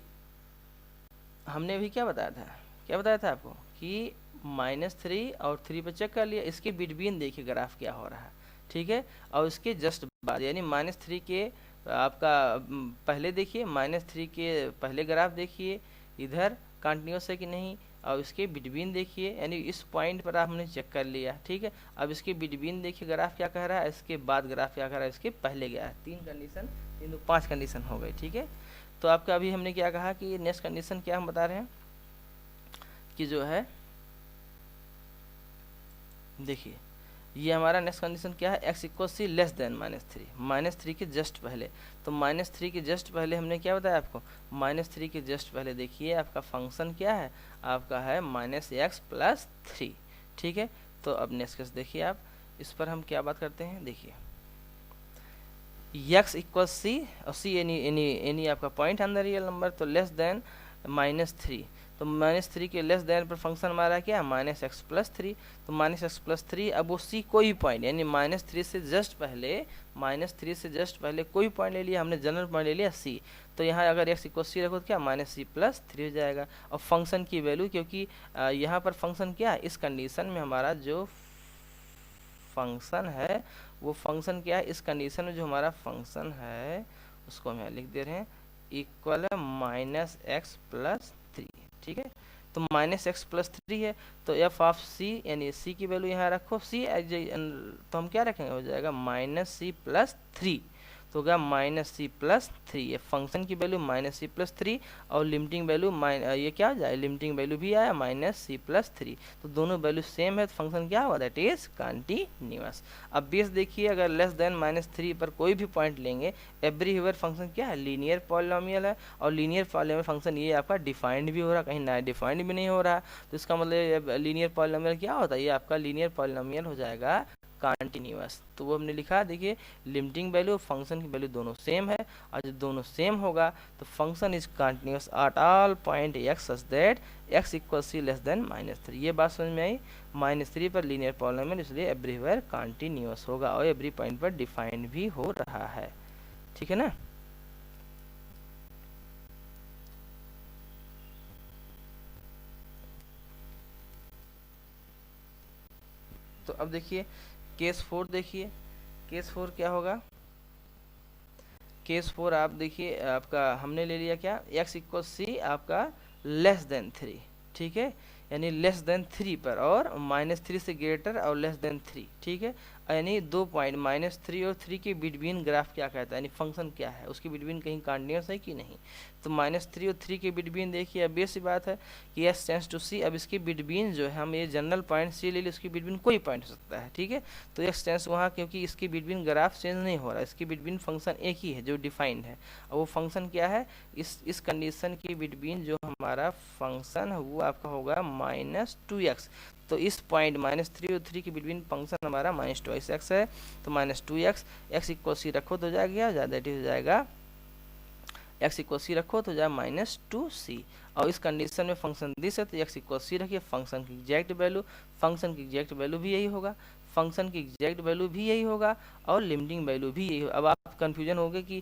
हमने अभी क्या बताया था आपको कि -3 और 3 पर चेक कर लिया, इसके बिटवीन देखिए ग्राफ क्या हो रहा है, ठीक है, और इसके जस्ट बाद यानी -3 के आपका पहले देखिए, -3 के पहले ग्राफ देखिए इधर कंटिन्यूस है कि नहीं, और इसके बिटवीन देखिए, यानी इस पॉइंट पर हमने चेक कर लिया, ठीक है। अब इसके बिटवीन देखिए ग्राफ क्या कह रहा है, इसके बाद ग्राफ क्या कह रहा है, इसके पहले गया है, 3 कंडीशन, 3 5 कंडीशन हो गई, ठीक है। तो आपका अभी हमने क्या कहा कि नेक्स्ट कंडीशन क्या हम बता रहे हैं कि जो है देखिए ये हमारा नेक्स्ट कंडीशन क्या है, x equal c less than -3 के जस्ट पहले, तो -3 के जस्ट पहले हमने क्या बताया आपको, -3 के जस्ट पहले देखिए आपका फंक्शन क्या है, आपका है -x + 3, ठीक है। तो अब नेक्स्ट केस देखिए आप, इस पर हम क्या बात करते हैं, देखिए x इक्वल सी, और सी एनी आपका पॉइंट अंदर रियल नंबर, तो लेस देन -3, तो -3 के लेस देन पर फंक्शन हमारा क्या है -x + 3, तो -x + 3, अब वो सी कोई पॉइंट यानी -3 से जस्ट पहले कोई पॉइंट ले लिया हमने, जनरल पॉइंट ले लिया सी, तो यहाँ अगर x इक्वल सी रखो तो क्या -c + 3 हो जाएगा। और फंक्शन की वैल्यू, क्योंकि यहाँ पर फंक्शन क्या है, इस कंडीशन में हमारा जो फंक्शन है वो फंक्शन क्या है, इस कंडीशन में जो हमारा फंक्शन है उसको हम यहाँ लिख दे रहे हैं इक्वल है -x + 3, ठीक है। तो -x + 3 है, तो f ऑफ c यानी c की वैल्यू यहाँ रखो, c तो हम क्या रखेंगे, हो जाएगा -c + 3, तो होगा -c + 3, ये फंक्शन की वैल्यू -c + 3, और लिमिटिंग वैल्यू ये क्या हो जाए, लिमिटिंग वैल्यू भी आया -c + 3, तो दोनों वैल्यू सेम है, तो फंक्शन क्या हुआ, दैट इज कंटीन्यूअस। अब बेस देखिए, अगर लेस देन -3 पर कोई भी पॉइंट लेंगे, एवरीवेयर फंक्शन क्या है, लीनियर पॉलिनोमियल है, और लीनियर पॉलिनोमियल फंक्शन ये आपका डिफाइंड भी हो रहा, कहीं ना डिफाइंड भी नहीं हो रहा, तो इसका मतलब लीनियर पॉलिनोमियल क्या होता है, ये आपका लीनियर पॉलिनोमियल हो जाएगा कंटिन्यूअस। तो वो हमने लिखा, देखिए लिमिटिंग वैल्यू और फंक्शन की वैल्यू दोनों सेम है, और जब दोनों सेम होगा तो function is continuous at all point x such that x equal c less than -3। ये बात समझ में आई। -3 पर लीनियर पॉलिनोमियल, इसलिए एवरीवेयर कंटिन्यूअस होगा और एवरी पॉइंट पर डिफाइंड भी हो रहा है। ठीक है ना। तो अब देखिए केस 4, देखिए केस 4 क्या होगा। केस 4 आप देखिए, आपका हमने ले लिया क्या, x इक्वल सी आपका लेस देन 3, ठीक है, यानी लेस देन 3 पर, और -3 से ग्रेटर और लेस देन 3, ठीक है, यानी 2 पॉइंट -3 और 3 के बिटवीन ग्राफ क्या कहता है, यानी फंक्शन क्या है, उसके बिटवीन कहीं कंटिन्यूअस है कि नहीं। तो -3 और 3 के बिटवीन देखिए, अब सी बात है कि s टेंड्स टू c, अब इसके बिटवीन जो है हम ये जनरल पॉइंट c ले ली, उसके बिटवीन कोई पॉइंट हो सकता है, ठीक है। तो x टेंड्स वहाँ, क्योंकि इसके बिटवीन ग्राफ चेंज नहीं हो रहा है, इसके बिटवीन फंक्शन एक ही है जो डिफाइंड है, और वो फंक्शन क्या है, इस कंडीशन के बिटवीन जो हमारा फंक्शन है वो आपका होगा -2x। तो इस पॉइंट -3 और 3 के बिटवीन फंक्शन हमारा -2x है, तो -2x, x इक्वल सी रखो तो जाएगा, ज़्यादा हो जाएगा, x इक्वल सी रखो तो जाए -2c, और इस कंडीशन में फंक्शन दिस है तो x इक्वल सी रखिए, फंक्शन की एग्जैक्ट वैल्यू, फंक्शन की एग्जैक्ट वैल्यू भी यही होगा, फंक्शन की एग्जैक्ट वैल्यू भी यही होगा, और लिमिटिंग वैल्यू भी यही होगा। अब आप कंफ्यूजन हो गए कि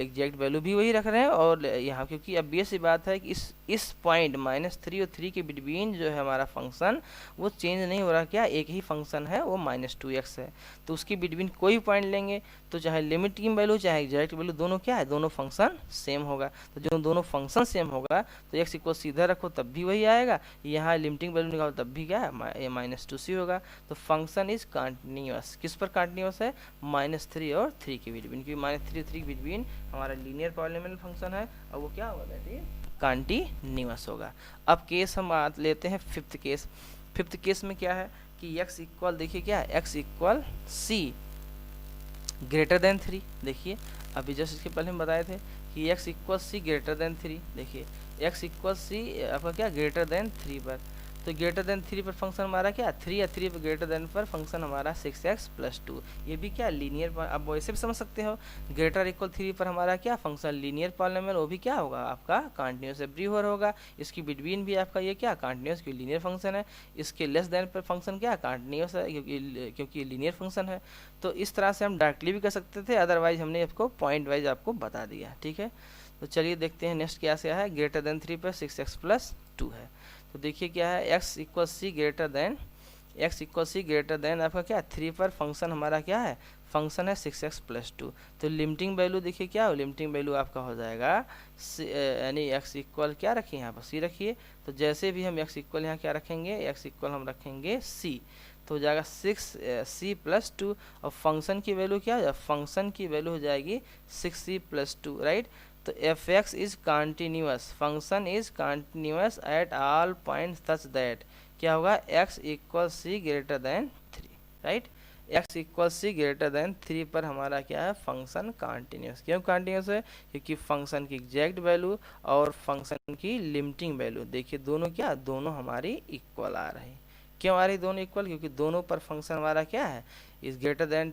एग्जैक्ट वैल्यू भी वही रख रहे हैं, और यहाँ क्योंकि अब ये सी बात है कि इस पॉइंट -3 और 3 के बिटवीन जो है हमारा फंक्शन वो चेंज नहीं हो रहा, क्या एक ही फंक्शन है, वो -2x है। तो उसके बिटवीन कोई पॉइंट लेंगे तो चाहे लिमिटिंग वैल्यू चाहे एग्जैक्ट वैल्यू, दोनों क्या है, दोनों फंक्शन सेम होगा। तो जो दोनों फंक्शन सेम होगा तो x इक्वल सीधा रखो तब भी वही आएगा, यहाँ लिमिटिंग वैल्यू निकालो तब भी क्या है, -2c होगा। तो फंक्शन इज कंटिन्यूअस, किस पर कंटिन्यूअस है, -3 और 3 के बिटवीन, क्योंकि -3 और 3 के बिटवीन हमारा लीनियर पॉलिनोमियल फंक्शन है, और वो क्या होगा, दैट इज कंटिन्यूअस होगा। अब केस हम लेते हैं फिफ्थ केस। फिफ्थ केस में क्या है कि x इक्वल, देखिए क्या है, x equal c greater than 3। देखिए अभी जस्ट इसके पहले हम बताए थे कि x equal c greater than 3, देखिए x इक्वल सी आपका क्या, ग्रेटर देन 3 पर, तो ग्रेटर देन 3 पर फंक्शन हमारा क्या, 3 या 3 पर ग्रेटर देन पर फंक्शन हमारा 6x + 2, ये भी क्या लीनियर, आप वैसे भी समझ सकते हो, ग्रेटर इक्वल 3 पर हमारा क्या फंक्शन लीनियर पॉलिनोमियल, वो भी क्या होगा आपका कंटिन्यूअस एवरीवेयर होगा, इसकी बिटवीन भी आपका ये क्या कंटिन्यूअस, क्योंकि लीनियर फंक्शन है, इसके लेस देन पर फंक्शन क्या कंटिन्यूअस है, क्योंकि लीनियर फंक्शन है। तो इस तरह से हम डायरेक्टली भी कर सकते थे, अदरवाइज हमने आपको पॉइंट वाइज आपको बता दिया, ठीक है। तो चलिए देखते हैं नेक्स्ट क्या से है, ग्रेटर देन 3 पर 6x + 2 है। तो देखिए क्या है, x equal c greater than आपका क्या, 3 पर फंक्शन हमारा क्या है, फंक्शन है 6x + 2। तो लिमिटिंग वैल्यू देखिए क्या हो, लिमिटिंग वैल्यू आपका हो जाएगा, यानी x इक्वल क्या रखिए यहाँ पर c रखिए, तो जैसे भी हम x इक्वल यहाँ क्या रखेंगे, x इक्वल हम रखेंगे c, तो हो जाएगा 6c + 2, और फंक्शन की वैल्यू क्या है, फंक्शन की वैल्यू हो जाएगी 6c + 2, राइट। तो f(x) is continuous, function is continuous at all point such that क्या होगा, x equal c greater than 3, right. x equal c greater than 3 पर हमारा क्या है, फंक्शन कंटिन्यूअस। क्यों कंटिन्यूअस है, क्योंकि फंक्शन की एग्जैक्ट वैल्यू और फंक्शन की लिमिटिंग वैल्यू देखिए दोनों क्या, दोनों हमारी इक्वल आ रही। क्यों आ रही दोनों इक्वल, क्योंकि दोनों पर फंक्शन हमारा क्या है, इस ग्रेटर देन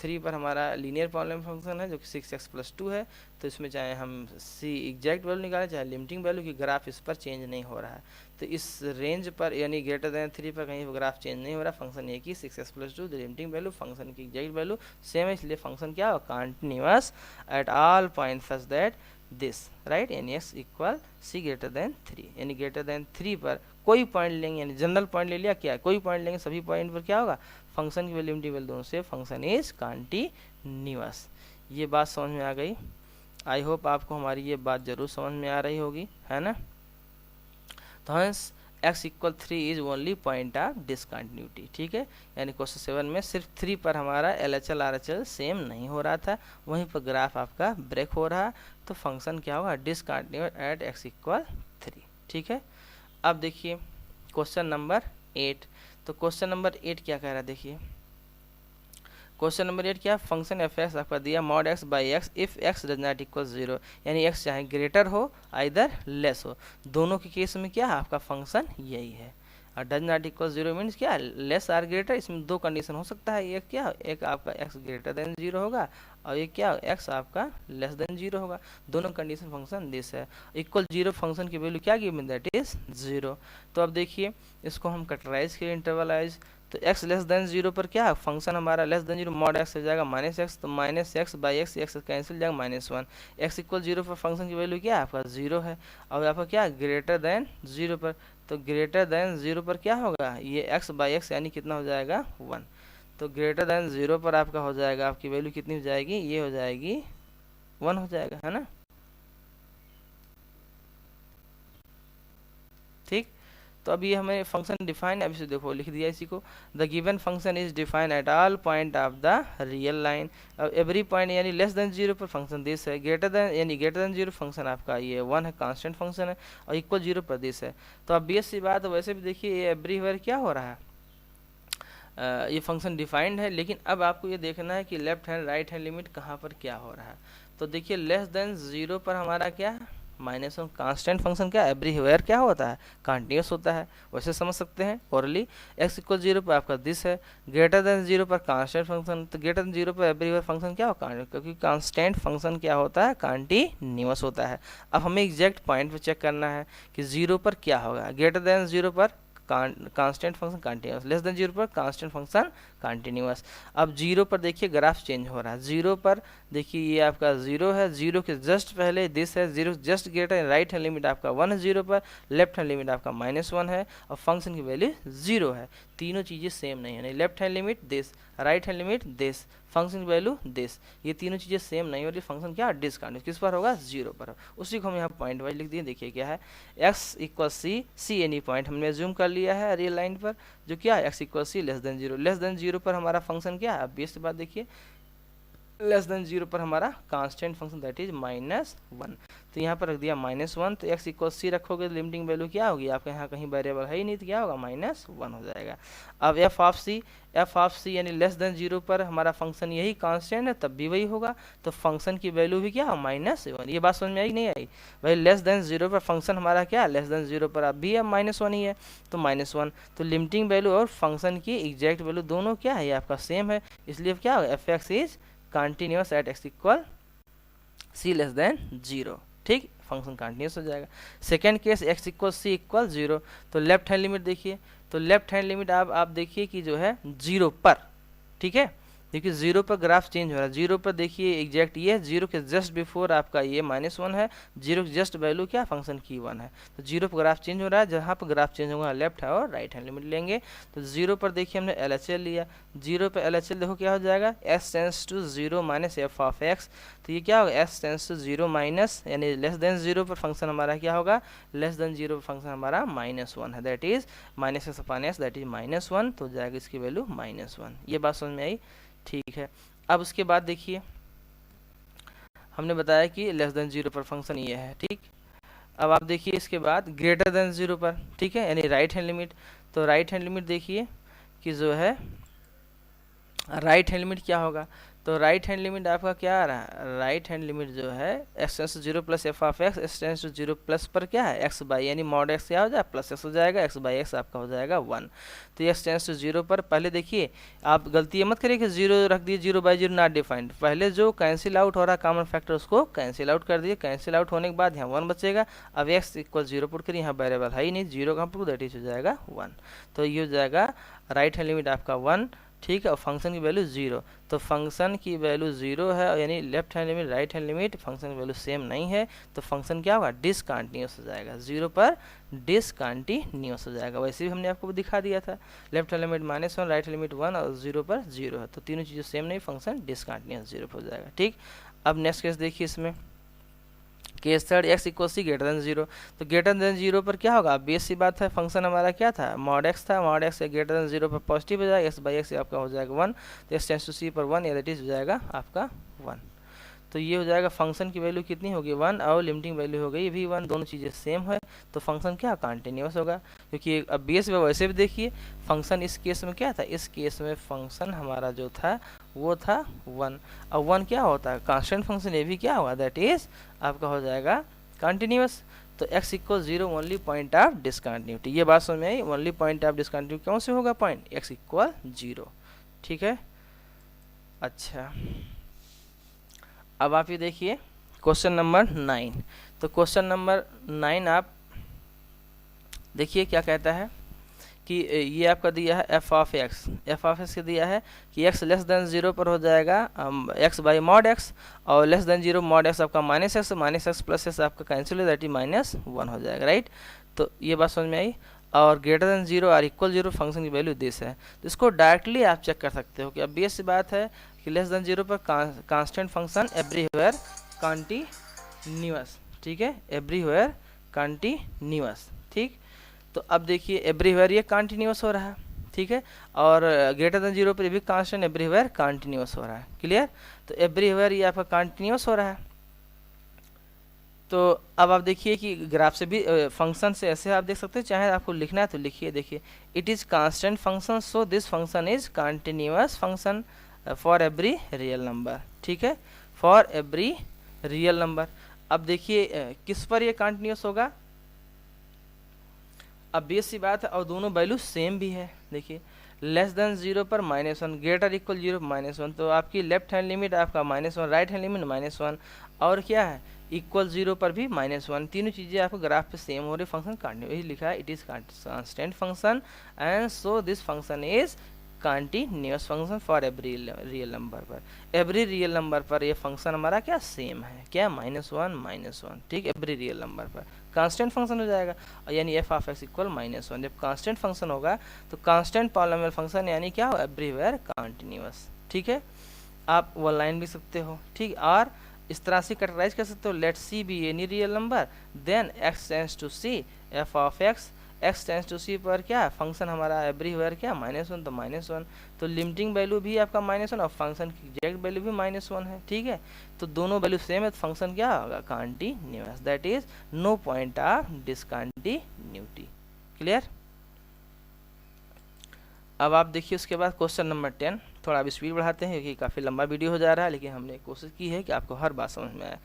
3 पर हमारा लीनियर पॉलिनोमियल फंक्शन है जो कि 6x + 2 है। तो इसमें चाहे हम c एग्जैक्ट वैल्यू निकालें चाहे लिमिटिंग वैल्यू, की ग्राफ इस पर चेंज नहीं हो रहा है। तो इस रेंज पर यानी ग्रेटर देन 3 पर कहीं ग्राफ चेंज नहीं हो रहा, फंक्शन एक ही 6x + 2, लिमिटिंग वैल्यू फंक्शन की एग्जैक्ट वैल्यू सेम है, इसलिए फंक्शन क्या हो, continuous at all point such that this, right, यानी x equal c greater than 3, यानी ग्रेटर देन 3 पर कोई पॉइंट लेंगे, यानी जनरल पॉइंट ले लिया, क्या कोई पॉइंट लेंगे, सभी पॉइंट पर क्या होगा, फंक्शन की वैल्यू लिमिटिंग वैल्यू दोनों से फंक्शन इज कंटिन्यूअस। ये बात समझ में आ गई, आई होप आपको हमारी ये बात जरूर समझ में आ रही होगी, है ना। तो हंस x equal 3 is only point of discontinuity, ठीक है, यानी क्वेश्चन 7 में सिर्फ 3 पर हमारा LHL RHL सेम नहीं हो रहा था, वहीं पर ग्राफ आपका ब्रेक हो रहा, तो फंक्शन क्या होगा, डिसकंटिन्यूअस एट x इक्वल 3, ठीक है। अब देखिए क्वेश्चन नंबर 8, तो क्वेश्चन नंबर 8 क्या कह रहा है, देखिए क्वेश्चन नंबर 8 क्या, फंक्शन f(x) आपका दिया mod x/x if x does not equal 0, यानी x चाहे ग्रेटर हो आइदर लेस हो, दोनों के केस में क्या है आपका फंक्शन यही है। Does not equal zero means क्या, लेस आर ग्रेटर। इसमें दो कंडीशन हो सकता है, एक क्या, एक आपका एक्स ग्रेटर देन जीरो होगा और एक क्या, एक्स आपका लेस देन जीरो होगा। दोनों कंडीशन फंक्शन दिस है। इक्वल जीरो फंक्शन की वैल्यू क्या गिवन, दैट इज जीरो। तो अब देखिए इसको हम कटराइज के इंटरवलाइज, तो x लेस देन जीरो पर क्या फंक्शन हमारा less than zero, mod x हो जाएगा माइनस एक्स, तो minus x by x, x cancel जाएगा minus one. X equal zero पर फंक्शन की वैल्यू क्या है आपका जीरो है। और आपका क्या ग्रेटर देन जीरो पर, तो ग्रेटर देन जीरो पर क्या होगा, ये x बाई एक्स यानी कितना हो जाएगा वन। तो ग्रेटर देन जीरो पर आपका हो जाएगा, आपकी वैल्यू कितनी हो जाएगी, ये हो जाएगी वन हो जाएगा, है ना। ठीक, तो अभी हमें फंक्शन डिफाइन, अभी से देखो लिख दिया इसी को, the given function is define at all point of the real line. अब एवरी पॉइंट यानी लेस देन जीरो पर फंक्शन दिस है, ग्रेटर देन यानी ग्रेटर देन जीरो फंक्शन आपका ये वन है, कांस्टेंट फंक्शन है, और इक्वल जीरो पर दिस है। तो अब बेस सी बात, वैसे भी देखिए ये एवरीवेयर क्या हो रहा है, ये फंक्शन डिफाइंड है, लेकिन अब आपको ये देखना है कि left hand right hand limit कहाँ पर क्या हो रहा है। तो देखिए लेस देन जीरो पर हमारा क्या है माइनस वन, कांस्टेंट फंक्शन क्या एवरीवेयर क्या होता है कंटिन्यूस होता है, वैसे समझ सकते हैं ओरली। एक्स इक्वल जीरो पर आपका दिस है, ग्रेटर देन जीरो पर कांस्टेंट फंक्शन, तो ग्रेटर देन जीरो पर एवरीवेयर फंक्शन क्या होगा, क्योंकि कांस्टेंट फंक्शन क्या होता है कंटिन्यूस होता है। अब हमें एग्जैक्ट पॉइंट पे चेक करना है कि जीरो पर क्या होगा, ग्रेटर देन जीरो पर constant function continuous, less than zero पर कांस्टेंट फंक्शन कंटिन्यूस। अब जीरो पर देखिए ग्राफ चेंज हो रहा है, जीरो पर देखिए ये आपका जीरो है, जीरो के जस्ट पहले दिस है, zero just greater, right hand limit आपका वन है जीरो पर, लेफ्ट हैंड लिमिट आपका माइनस वन है, और फंक्शन की वैल्यू जीरो है। तीनों चीज़ें सेम नहीं है, left hand limit this, right hand limit this, function की वैल्यू दिस, ये तीनों चीज़ें सेम नहीं हो रही, फंक्शन क्या डिसकाउंट किस पर होगा, जीरो पर। उसी को हम यहाँ पॉइंट वाइज लिख दिए, देखिए क्या है, x equal c, c any point हमने जूम कर लिया है रियल लाइन पर, जो क्या है x equal c less than zero, less than zero पर हमारा फंक्शन क्या है, अब बेस बात देखिए, लेस देन जीरो पर हमारा constant function that is minus one. तो यहाँ पर रख दिया माइनस वन, तो एक्स इक्वल सी रखोगे, लिमिटिंग वैल्यू क्या होगी आपके यहाँ कहीं वेरिएबल है ही नहीं, तो क्या होगा माइनस वन हो जाएगा। अब एफ ऑफ सी यानी लेस देन जीरो पर हमारा फंक्शन यही कांस्टेंट है, तब भी वही होगा, तो फंक्शन की वैल्यू भी क्या माइनस वन। ये बात समझ में आई नहीं आई भाई, लेस देन जीरो पर फंक्शन हमारा क्या लेस देन जीरो पर अब भी अब माइनस वन ही है, तो माइनस वन। तो लिमिटिंग वैल्यू और फंक्शन की एग्जैक्ट वैल्यू दोनों क्या है आपका सेम है, इसलिए क्या होगा f x is continuous at x equal c less than zero. ठीक, फंक्शन कंटिन्यूस हो जाएगा। Second case x equal c equal zero, तो लेफ्ट हैंड लिमिट देखिए, तो लेफ्ट हैंड लिमिट आप देखिए कि जो है जीरो पर, ठीक है, देखिए जीरो पर ग्राफ चेंज हो रहा है, जीरो पर देखिए एग्जैक्ट ये जीरो के जस्ट बिफोर आपका ये माइनस वन है, जीरो की जस्ट वैल्यू क्या फंक्शन की वन है, तो जीरो पर ग्राफ चेंज हो रहा है, जहाँ पर ग्राफ चेंज होगा लेफ्ट है और राइट हैंड लिमिट लेंगे। तो जीरो पर देखिए हमने एल एच एल लिया, जीरो पर एल एच एल देखो क्या हो जाएगा, x tends to zero minus f of x, तो ये क्या होगा x tends to zero minus यानी लेस देन जीरो पर फंक्शन हमारा क्या होगा, लेस देन जीरो पर फंक्शन हमारा माइनस वन है, that is minus x upon x that is minus one, तो जाएगा इसकी वैल्यू माइनस वन। ये बात समझ में आई, ठीक है। अब उसके बाद देखिए हमने बताया कि लेस देन जीरो पर फंक्शन ये है, ठीक। अब आप देखिए इसके बाद ग्रेटर देन जीरो पर, ठीक है, यानी राइट हैंड लिमिट, तो राइट हैंड लिमिट देखिए कि जो है राइट हैंड लिमिट क्या होगा, तो राइट हैंड लिमिट आपका क्या आ रहा है, राइट हैंड लिमिट जो है x tends to zero plus f of x, x tends to zero plus पर क्या है एक्स बाई यानी मॉड एक्स क्या हो जाएगा प्लस एक्स हो जाएगा, एक्स बाई एक्स आपका हो जाएगा वन। तो एक्स टेंस टू जीरो पर पहले देखिए आप गलती मत करिए कि जीरो रख दिए, zero by zero not defined, पहले जो कैंसिल आउट हो रहा है कॉमन फैक्टर उसको कैंसिल आउट कर दिए, कैंसिल आउट होने के बाद यहाँ वन बचेगा। अब एक्स इक्वल जीरो पुट करिए, यहाँ वेरिएबल है ही नहीं, जीरो का पुट दैट इज हो जाएगा वन, तो ये हो जाएगा राइट हैंड लिमिट आपका वन, ठीक है, और फंक्शन की वैल्यू जीरो, तो फंक्शन की वैल्यू जीरो है और यानी left hand limit right hand limit function की वैल्यू सेम नहीं है, तो फंक्शन क्या होगा डिसकंटिन्यूस हो जाएगा, जीरो पर डिसकंटिन्यूस हो जाएगा। वैसे भी हमने आपको दिखा दिया था, left hand limit minus one, right hand limit one और जीरो पर जीरो है, तो तीनों चीज़ें सेम नहीं, फंक्शन डिसकंटिन्यूस जीरो पर हो जाएगा, ठीक। अब नेक्स्ट केस देखिए, इसमें case third x equal c greater than zero, तो ग्रेटर देन जीरो पर क्या होगा, बेस सी बात है, फंक्शन हमारा क्या था मॉड एक्स था, mod x greater than zero पर पॉजिटिव हो जाएगा, एक्स बाई एक्स आपका हो जाएगा वन, तो एक्स टेंस टू सी पर वन, या दैट इज हो जाएगा आपका वन। तो ये हो जाएगा फंक्शन की वैल्यू कितनी होगी वन, और लिमिटिंग वैल्यू हो गई भी वन, दोनों चीज़ें सेम है, तो फंक्शन क्या कंटिन्यूस होगा, क्योंकि अब बेस में वैसे भी देखिए फंक्शन इस केस में क्या था, इस केस में फंक्शन हमारा जो था वो था वन, अब वन क्या होता है कांस्टेंट फंक्शन, ये भी क्या होगा दैट इज आपका हो जाएगा कंटिन्यूस। तो x equal 0 only point of discontinuity. ये बात समझ में आई, ओनली पॉइंट ऑफ डिसकंटिन्यूटी कौन से होगा, पॉइंट x इक्वल 0। ठीक है, अच्छा अब आप ये देखिए क्वेश्चन नंबर 9। तो क्वेश्चन नंबर 9 आप देखिए क्या कहता है कि ये आपका दिया है एफ ऑफ एक्स के दिया है कि x लेस देन 0 पर हो जाएगा x बाई मॉड x, और लेस देन 0 मॉड x आपका माइनस एक्स प्लस एक्स आपका कैंसिल है, दैट इज -1 हो जाएगा, राइट। तो ये बात समझ में आई। और ग्रेटर देन 0 और इक्वल 0 फंक्शन की वैल्यू दिस है। तो इसको डायरेक्टली आप चेक कर सकते हो कि अब बेस बात है कि लेस देन 0 पर कांस्टेंट फंक्शन एवरीवेयर कंटिन्यूअस, ठीक है, एवरीवेयर कंटिन्यूअस, ठीक। तो अब देखिए एवरीवेयर ये कंटिन्यूअस हो रहा है, ठीक है, और ग्रेटर देन 0 पर भी कांस्टेंट एवरीवेयर कंटिन्यूअस हो रहा है, क्लियर। तो एवरीवेयर ये आपका कंटिन्यूअस हो रहा है। तो अब आप देखिए कि ग्राफ से भी फंक्शन से ऐसे आप देख सकते हैं, चाहे आपको लिखना है तो लिखिए, देखिए it is constant function, so this function is continuous function for every real number, ठीक है, फॉर एवरी रियल नंबर। अब देखिए किस पर ये कंटिन्यूअस होगा, अब बेस सी बात है और दोनों वैल्यू सेम भी है। देखिए लेस देन 0 पर -1, ग्रेटर इक्वल 0 -1, तो आपकी लेफ्ट हैंड लिमिट आपका -1, राइट हैंड लिमिट -1, और क्या है इक्वल 0 पर भी -1, तीनों चीज़ें आपको ग्राफ पे सेम हो रही, फंक्शन कंटिन्यूअस, यही लिखा है it is constant function and so this function is continuous function for every real number पर। एवरी रियल नंबर पर ये फंक्शन हमारा क्या सेम है, क्या -1, ठीक, एवरी रियल नंबर पर कांस्टेंट फंक्शन हो जाएगा, यानी एफ ऑफ एक्स इक्वल -1। जब कांस्टेंट फंक्शन होगा तो कांस्टेंट पॉलिनोमियल फंक्शन यानी क्या हो, एवरीवेयर कंटिन्यूअस, ठीक है। आप वो लाइन भी सकते हो, ठीक, और इस तरह से कैटेगराइज कर सकते हो, let c be any real number then x tends to c f of x tends to c पर क्या फंक्शन हमारा एवरीवेयर क्या -1, तो -1, तो लिमिटिंग वैल्यू भी आपका -1 और फंक्शन की एग्जैक्ट वैल्यू भी -1 है, ठीक है। तो दोनों वैल्यू सेम है तो फंक्शन क्या होगा, continuous, that is no point of discontinuity, clear. अब आप देखिए उसके बाद क्वेश्चन नंबर 10, थोड़ा अब स्पीड बढ़ाते हैं क्योंकि काफ़ी लंबा वीडियो हो जा रहा है, लेकिन हमने कोशिश की है कि आपको हर बात समझ में आए।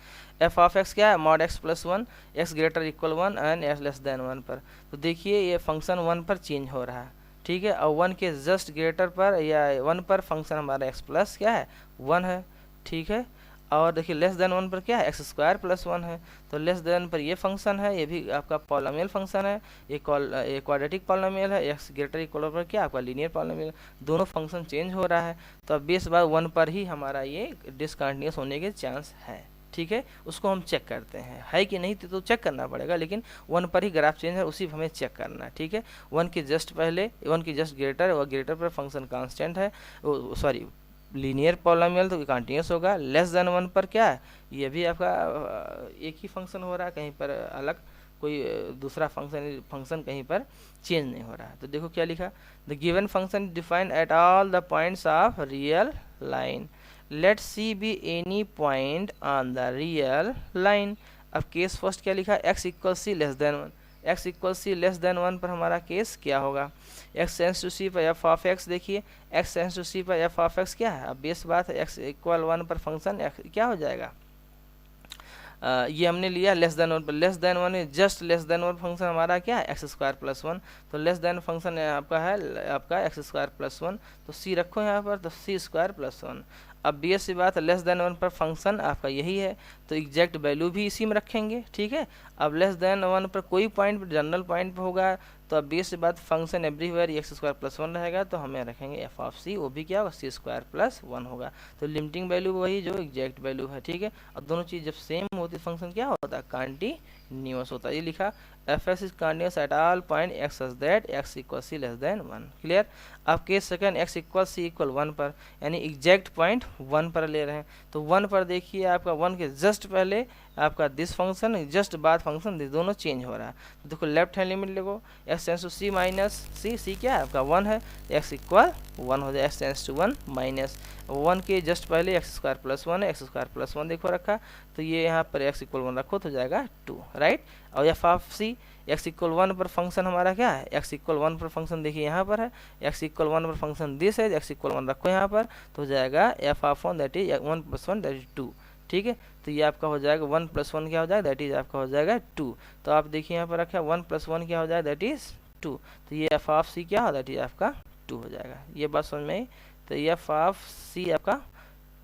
एफ ऑफ एक्स क्या है, mod x + 1, x greater equal 1 and x less than 1 पर। तो देखिए ये फंक्शन 1 पर चेंज हो रहा है, ठीक है, और 1 के जस्ट ग्रेटर पर या 1 पर फंक्शन हमारा x प्लस क्या है 1 है, ठीक है। और देखिए लेस देन 1 पर क्या है x² + 1 है, तो लेस देन पर ये फंक्शन है, ये भी आपका पॉलिनोमियल फंक्शन है, ये क्वाड्रेटिक पॉलिनोमियल है, x ग्रेटर इक्वल पर क्या आपका लीनियर पॉलिनोमियल, दोनों फंक्शन चेंज हो रहा है। तो अब बेस बार 1 पर ही हमारा ये डिसकंटिन्यूअस होने के चांस है, ठीक है, उसको हम चेक करते हैं है कि नहीं, तो चेक करना पड़ेगा, लेकिन 1 पर ही ग्राफ चेंज है, उसी हमें चेक करना है, ठीक है। 1 के जस्ट पहले 1 के जस्ट ग्रेटर और ग्रेटर पर फंक्शन कांस्टेंट है, सॉरी लीनियर पॉलिनोमियल तो कंटिन्यूअस होगा। लेस देन 1 पर क्या है, ये भी आपका एक ही फंक्शन हो रहा है, कहीं पर अलग कोई दूसरा फंक्शन कहीं पर चेंज नहीं हो रहा है। तो देखो क्या लिखा, the given function defined at all the points of real line, let c be any point on the real line. अब केस फर्स्ट क्या लिखा, x equal c less than 1, x equal c less than 1 पर हमारा केस क्या होगा, x टेंड्स टू सी पर एफ ऑफ एक्स, देखिए x टेंड्स टू सी पर एफ ऑफ एक्स क्या है, अब बेस बात है x इक्वल 1 पर फंक्शन क्या हो जाएगा, ये हमने लिया लेस देन 1 पर, less than 1 just less than 1 function हमारा क्या है x² + 1, तो लेस देन फंक्शन आपका है आपका x² + 1, तो c रखो यहाँ पर, तो c² + 1। अब बी एस सी बात है, लेस देन 1 पर फंक्शन आपका यही है, तो एग्जैक्ट वैल्यू भी इसी में रखेंगे, ठीक है। अब लेस देन 1 पर कोई पॉइंट जनरल पॉइंट पर होगा, तो अब बी एस सी बात फंक्शन एवरीवेयर x² + 1 रहेगा, तो हमें रखेंगे एफ ऑफ सी, वो भी क्या होगा c² + 1 होगा, तो लिमिटिंग वैल्यू वही जो एग्जैक्ट वैल्यू है, ठीक है। और दोनों चीज़ जब सेम होती है फंक्शन क्या होता है, कंटिन्यूअस होता है। ये लिखा f x is continuous at all point x such that x equal c less than 1, clear. अब case second x equal c equal 1 पर, यानी एग्जैक्ट पॉइंट 1 पर ले रहे हैं, तो 1 पर देखिए आपका 1 के जस्ट पहले आपका दिस फंक्शन, जस्ट बाद फंक्शन, दोनों चेंज हो रहा है। तो देखो लेफ्ट हैंड लिमिट देखो, x tends to c minus c क्या है आपका 1 है, x इक्वल 1 हो जाए, x टेंड्स टू 1 माइनस 1 के जस्ट पहले x² + 1 है, x² + 1 देखो रखा, तो ये यहाँ पर x इक्वल 1 रखो तो जाएगा 2, राइट। और f of c x equal 1 पर फंक्शन हमारा क्या है, x इक्वल 1 पर फंक्शन देखिए यहाँ पर है, x इक्वल 1 पर फंक्शन दिस है, x इक्वल 1 रखो यहाँ पर, तो हो जाएगा F of 1 that is 1 + 1 that is 2, ठीक है। तो ये आपका हो जाएगा 1 + 1 क्या हो जाएगा, दैट इज आपका हो जाएगा 2। तो आप देखिए यहाँ पर रखा 1 + 1 क्या हो जाएगा, दैट इज 2। तो ये एफ ऑफ सी क्या हो, दैट इज आपका 2 हो जाएगा। ये बात समझ में आई। तो ये एफ ऑफ सी आपका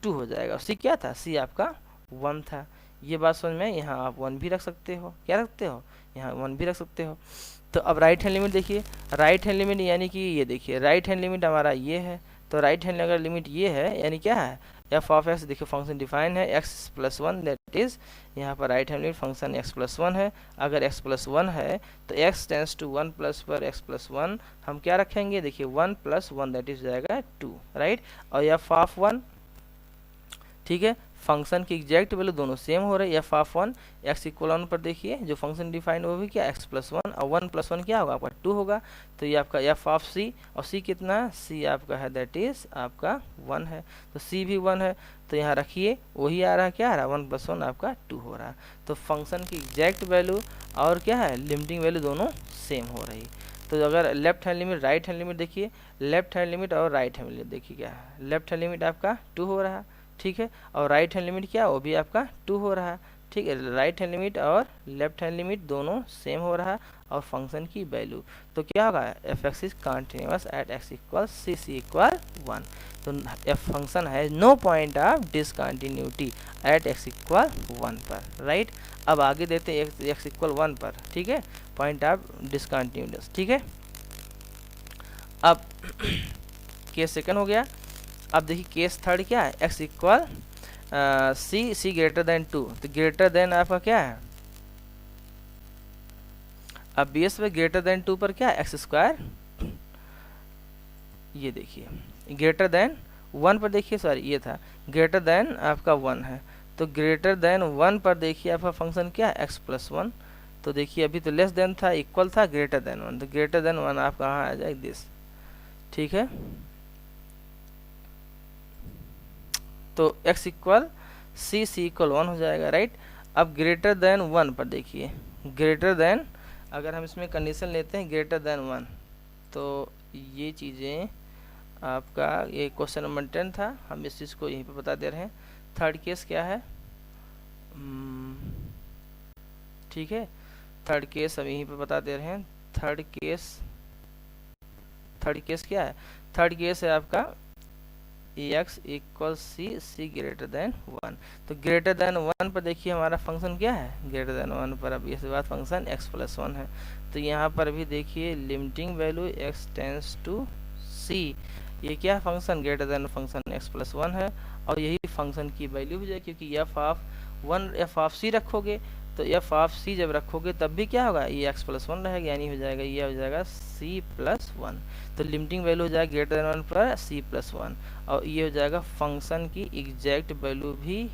2 हो जाएगा। सी क्या था, सी आपका 1 था। ये बात समझ में, यहाँ आप 1 भी रख सकते हो, क्या रखते हो, यहाँ 1 भी रख सकते हो। तो अब राइट हैंड लिमिट देखिए, राइट हैंड लिमिट यानी कि ये देखिए राइट हैंड लिमिट हमारा ये है। तो राइट हैंड अगर लिमिट ये है यानी क्या है, एफ ऑफ एक्स देखिए फंक्शन डिफाइन है x + 1, दैट इज यहाँ पर right hand limit function x + 1 है। अगर x + 1 है तो x टेंस टू 1 प्लस पर x + 1 हम क्या रखेंगे, देखिए 1 + 1 दैट इज जाएगा 2, राइट। और एफ ऑफ 1, ठीक है, फंक्शन की एग्जैक्ट वैल्यू दोनों सेम हो रही है। एफ ऑफ 1 x = 1 पर देखिए जो फंक्शन डिफाइंड वो भी क्या x + 1, और 1 + 1 क्या होगा आपका 2 होगा। तो ये आपका एफ ऑफ सी, और सी कितना, सी आपका है दैट इज आपका 1 है। तो सी भी 1 है, तो यहाँ रखिए वही आ रहा है, क्या आ रहा है 1 + 1 आपका 2 हो रहा है। तो फंक्शन की एग्जैक्ट वैल्यू और क्या है लिमिटिंग वैल्यू दोनों सेम हो रही। तो अगर left hand limit right hand limit देखिए, लेफ्ट हैंड लिमिट और राइट हैंड लिमिट देखिए क्या है, लेफ्ट हैंड लिमिट आपका 2 हो रहा है, ठीक है, और राइट हैंड लिमिट क्या वो भी आपका 2 हो रहा है, ठीक है। राइट हैंड लिमिट और लेफ्ट हैंड लिमिट दोनों सेम हो रहा है। और फंक्शन की वैल्यू तो क्या होगा, f x is continuous at x = c, c = 1। तो एफ फंक्शन है no point of discontinuity at x = 1 पर, राइट। अब आगे देते हैं x = 1 पर, ठीक है, पॉइंट ऑफ डिसकंटिन्यूटी, ठीक है। अब केस सेकंड हो गया। अब देखिए केस थर्ड क्या है, x = c, c > 2। तो ग्रेटर देन आपका क्या है, अब बेस पे ग्रेटर 2 पर क्या है x², ये देखिए ग्रेटर देन 1 पर देखिए, सॉरी ये था ग्रेटर देन आपका 1 है। तो ग्रेटर देन 1 पर देखिए आपका फंक्शन क्या है x + 1। तो देखिए अभी तो लेस देन था, इक्वल था ग्रेटर देन 1, तो ग्रेटर देन 1 आप कहाँ आ जाए दिस, ठीक है। तो x = c, c = 1 हो जाएगा, राइट। अब ग्रेटर देन 1 पर देखिए, ग्रेटर देन अगर हम इसमें कंडीशन लेते हैं ग्रेटर देन 1, तो ये चीज़ें आपका ये क्वेश्चन नंबर 10 था, हम इस चीज़ को यहीं पे बता दे रहे हैं। थर्ड केस क्या है, ठीक है, थर्ड केस हम यहीं पे बता दे रहे हैं। थर्ड केस क्या है, थर्ड केस है आपका x = c, c > 1। तो ग्रेटर देन 1 पर देखिए हमारा फंक्शन क्या है, ग्रेटर देन 1 पर अब इस बात फंक्शन x + 1 है। तो यहाँ पर भी देखिए limiting value x tends to c, ये क्या function greater than function x + 1 है, और यही फंक्शन की वैल्यू हो जाए, क्योंकि एफ ऑफ c रखोगे तो एफ ऑफ c जब रखोगे तब भी क्या होगा, ये x + 1 रहेगा, यानी हो जाएगा ये हो जाएगा c + 1। तो लिमिटिंग वैल्यू हो जाएगा ग्रेटर देन 1 पर c + 1, और ये हो जाएगा फंक्शन की एग्जैक्ट वैल्यू भी,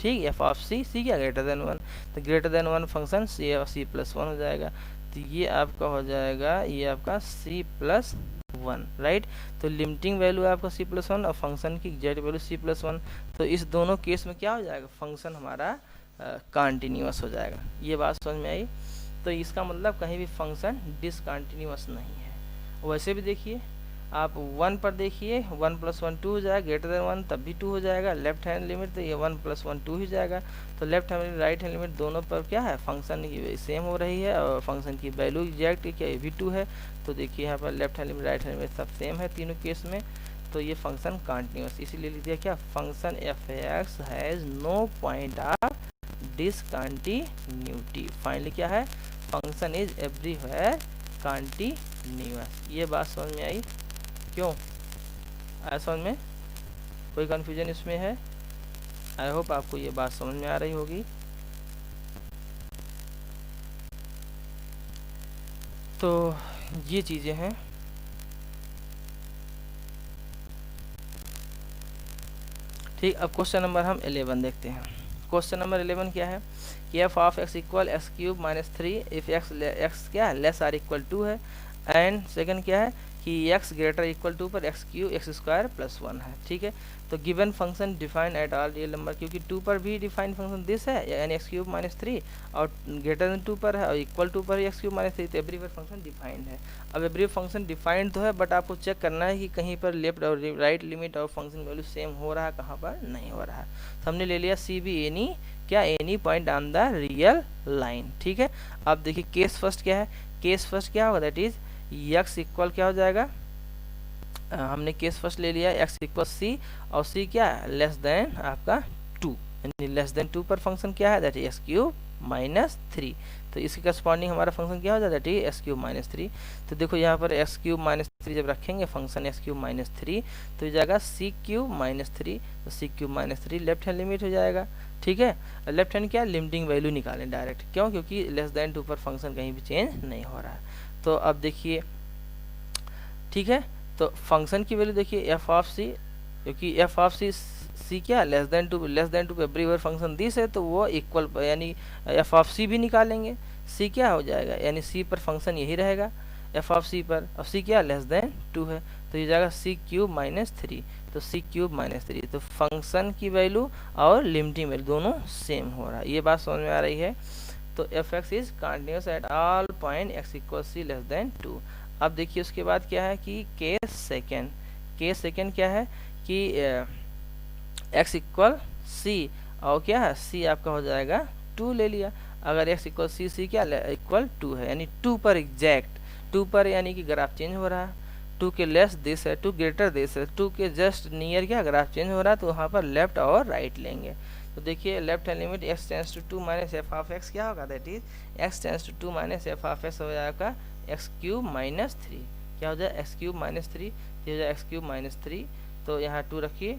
ठीक, एफ ऑफ c, c क्या ग्रेटर देन 1, तो ग्रेटर देन 1 फंक्शन c + 1 हो जाएगा। तो ये आपका हो जाएगा, ये आपका c + 1, राइट। तो लिमिटिंग वैल्यू आपका c + 1 और फंक्शन की एग्जैक्ट वैल्यू c + 1। तो इस दोनों केस में क्या हो जाएगा, फंक्शन हमारा कंटिन्यूअस हो जाएगा। ये बात समझ में आई। तो इसका मतलब कहीं भी फंक्शन डिसकंटिन्यूअस नहीं है। वैसे भी देखिए आप 1 पर देखिए 1 + 1 2 हो जाएगा, ग्रेटर देन 1 तब भी 2 हो जाएगा। लेफ्ट हैंड लिमिट तो ये 1 + 1 2 ही जाएगा। तो left hand limit right hand limit दोनों पर क्या है, फंक्शन की सेम हो रही है, और फंक्शन की वैल्यू एग्जैक्ट क्या ये भी 2 है। तो देखिए यहाँ पर left hand limit right hand limit सब सेम है तीनों केस में। तो ये फंक्शन कंटिन्यूअस, इसीलिए लिख दिया क्या, function F x has no point of discontinuity. Finally क्या है, फंक्शन इज एवरीवेयर कंटिन्यूअस। ये बात समझ में आई, क्यों आया समझ में, कोई कन्फ्यूजन इसमें है? आई होप आपको ये बात समझ में आ रही होगी। तो ये चीज़ें हैं। ठीक, अब क्वेश्चन नंबर हम 11 देखते हैं। क्वेश्चन नंबर 11 क्या है कि f of x = x³ - 3 if x क्या है लेस आर इक्वल 2 है। एंड सेकंड क्या है कि x ग्रेटर इक्वल टू पर x Q x square plus 1 है, ठीक है। तो given function define at all real number, क्योंकि 2 पर भी डिफाइन फंक्शन दिस है यानी एक्स क्यूब माइनस 3, और ग्रेटर देन 2 पर है और इक्वल टू पर एक्स क्यूब माइनस 3, तो एवरीवेयर फंक्शन डिफाइंड है। अब एवरी फंक्शन डिफाइंड तो है, बट आपको चेक करना है कि कहीं पर लेफ्ट और राइट लिमिट और फंक्शन वैल्यू सेम हो रहा है, कहाँ पर नहीं हो रहा है। तो हमने ले लिया सी बी एनी क्या, any point on the real line, ठीक है। अब देखिए केस फर्स्ट क्या है, केस फर्स्ट क्या होगा, दैट इज एक्स इक्वल क्या हो जाएगा, हमने केस फर्स्ट ले लिया एक्स इक्वल सी, और सी क्या लेस देन आपका 2, यानी लेस देन 2 पर फंक्शन क्या है, that is x cube minus 3। तो इसके करस्पॉन्डिंग हमारा फंक्शन क्या हो जाता है, that is x cube minus 3। तो देखो यहाँ पर एक्स क्यूब माइनस 3 जब रखेंगे फंक्शन एक्स क्यूब माइनस 3, तो हो जाएगा सी क्यूब माइनस 3, तो c cube minus 3 left hand limit हो जाएगा, ठीक है। लेफ्ट हैंड क्या, लिमिटिंग वैल्यू निकालें डायरेक्ट, क्यों, क्योंकि लेस देन 2 पर फंक्शन कहीं भी चेंज नहीं हो रहा है। तो अब देखिए, ठीक है, तो फंक्शन की वैल्यू देखिए एफ ऑफ सी, क्योंकि एफ ऑफ सी क्या less than two everywhere function this है, तो वो इक्वल यानी एफ ऑफ सी भी निकालेंगे, सी क्या हो जाएगा, यानी सी पर फंक्शन यही रहेगा एफ ऑफ सी पर, और सी क्या लेस देन 2 है, तो ये जाएगा सी क्यूब माइनस 3, तो सी क्यूब माइनस 3, तो फंक्शन की वैल्यू और लिमिटिंग वैल्यू दोनों सेम हो रहा है, ये बात समझ में आ रही है। तो f x is continuous at all point x equal c less than 2। अब देखिए उसके बाद क्या है कि केस सेकेंड क्या है कि एक्स इक्वल सी, और क्या है सी आपका हो जाएगा 2 ले लिया, अगर एक्स इक्वल सी क्या इक्वल 2 है, यानी 2 पर एग्जैक्ट 2 पर, यानी कि ग्राफ चेंज हो रहा है, 2 के लेस दिस है, 2 ग्रेटर दिस है, 2 के जस्ट नियर क्या ग्राफ चेंज हो रहा है, तो वहाँ पर लेफ्ट और राइट लेंगे। तो देखिए left hand limit x tends to 2 minus f of x क्या होगा, that is x tends to 2 minus f of x हो जाएगा एक्स क्यूब माइनस 3, क्या हो जाए एक्स क्यूब माइनस 3, ये हो जाए एक्स क्यूब माइनस 3, तो यहाँ 2 रखिए,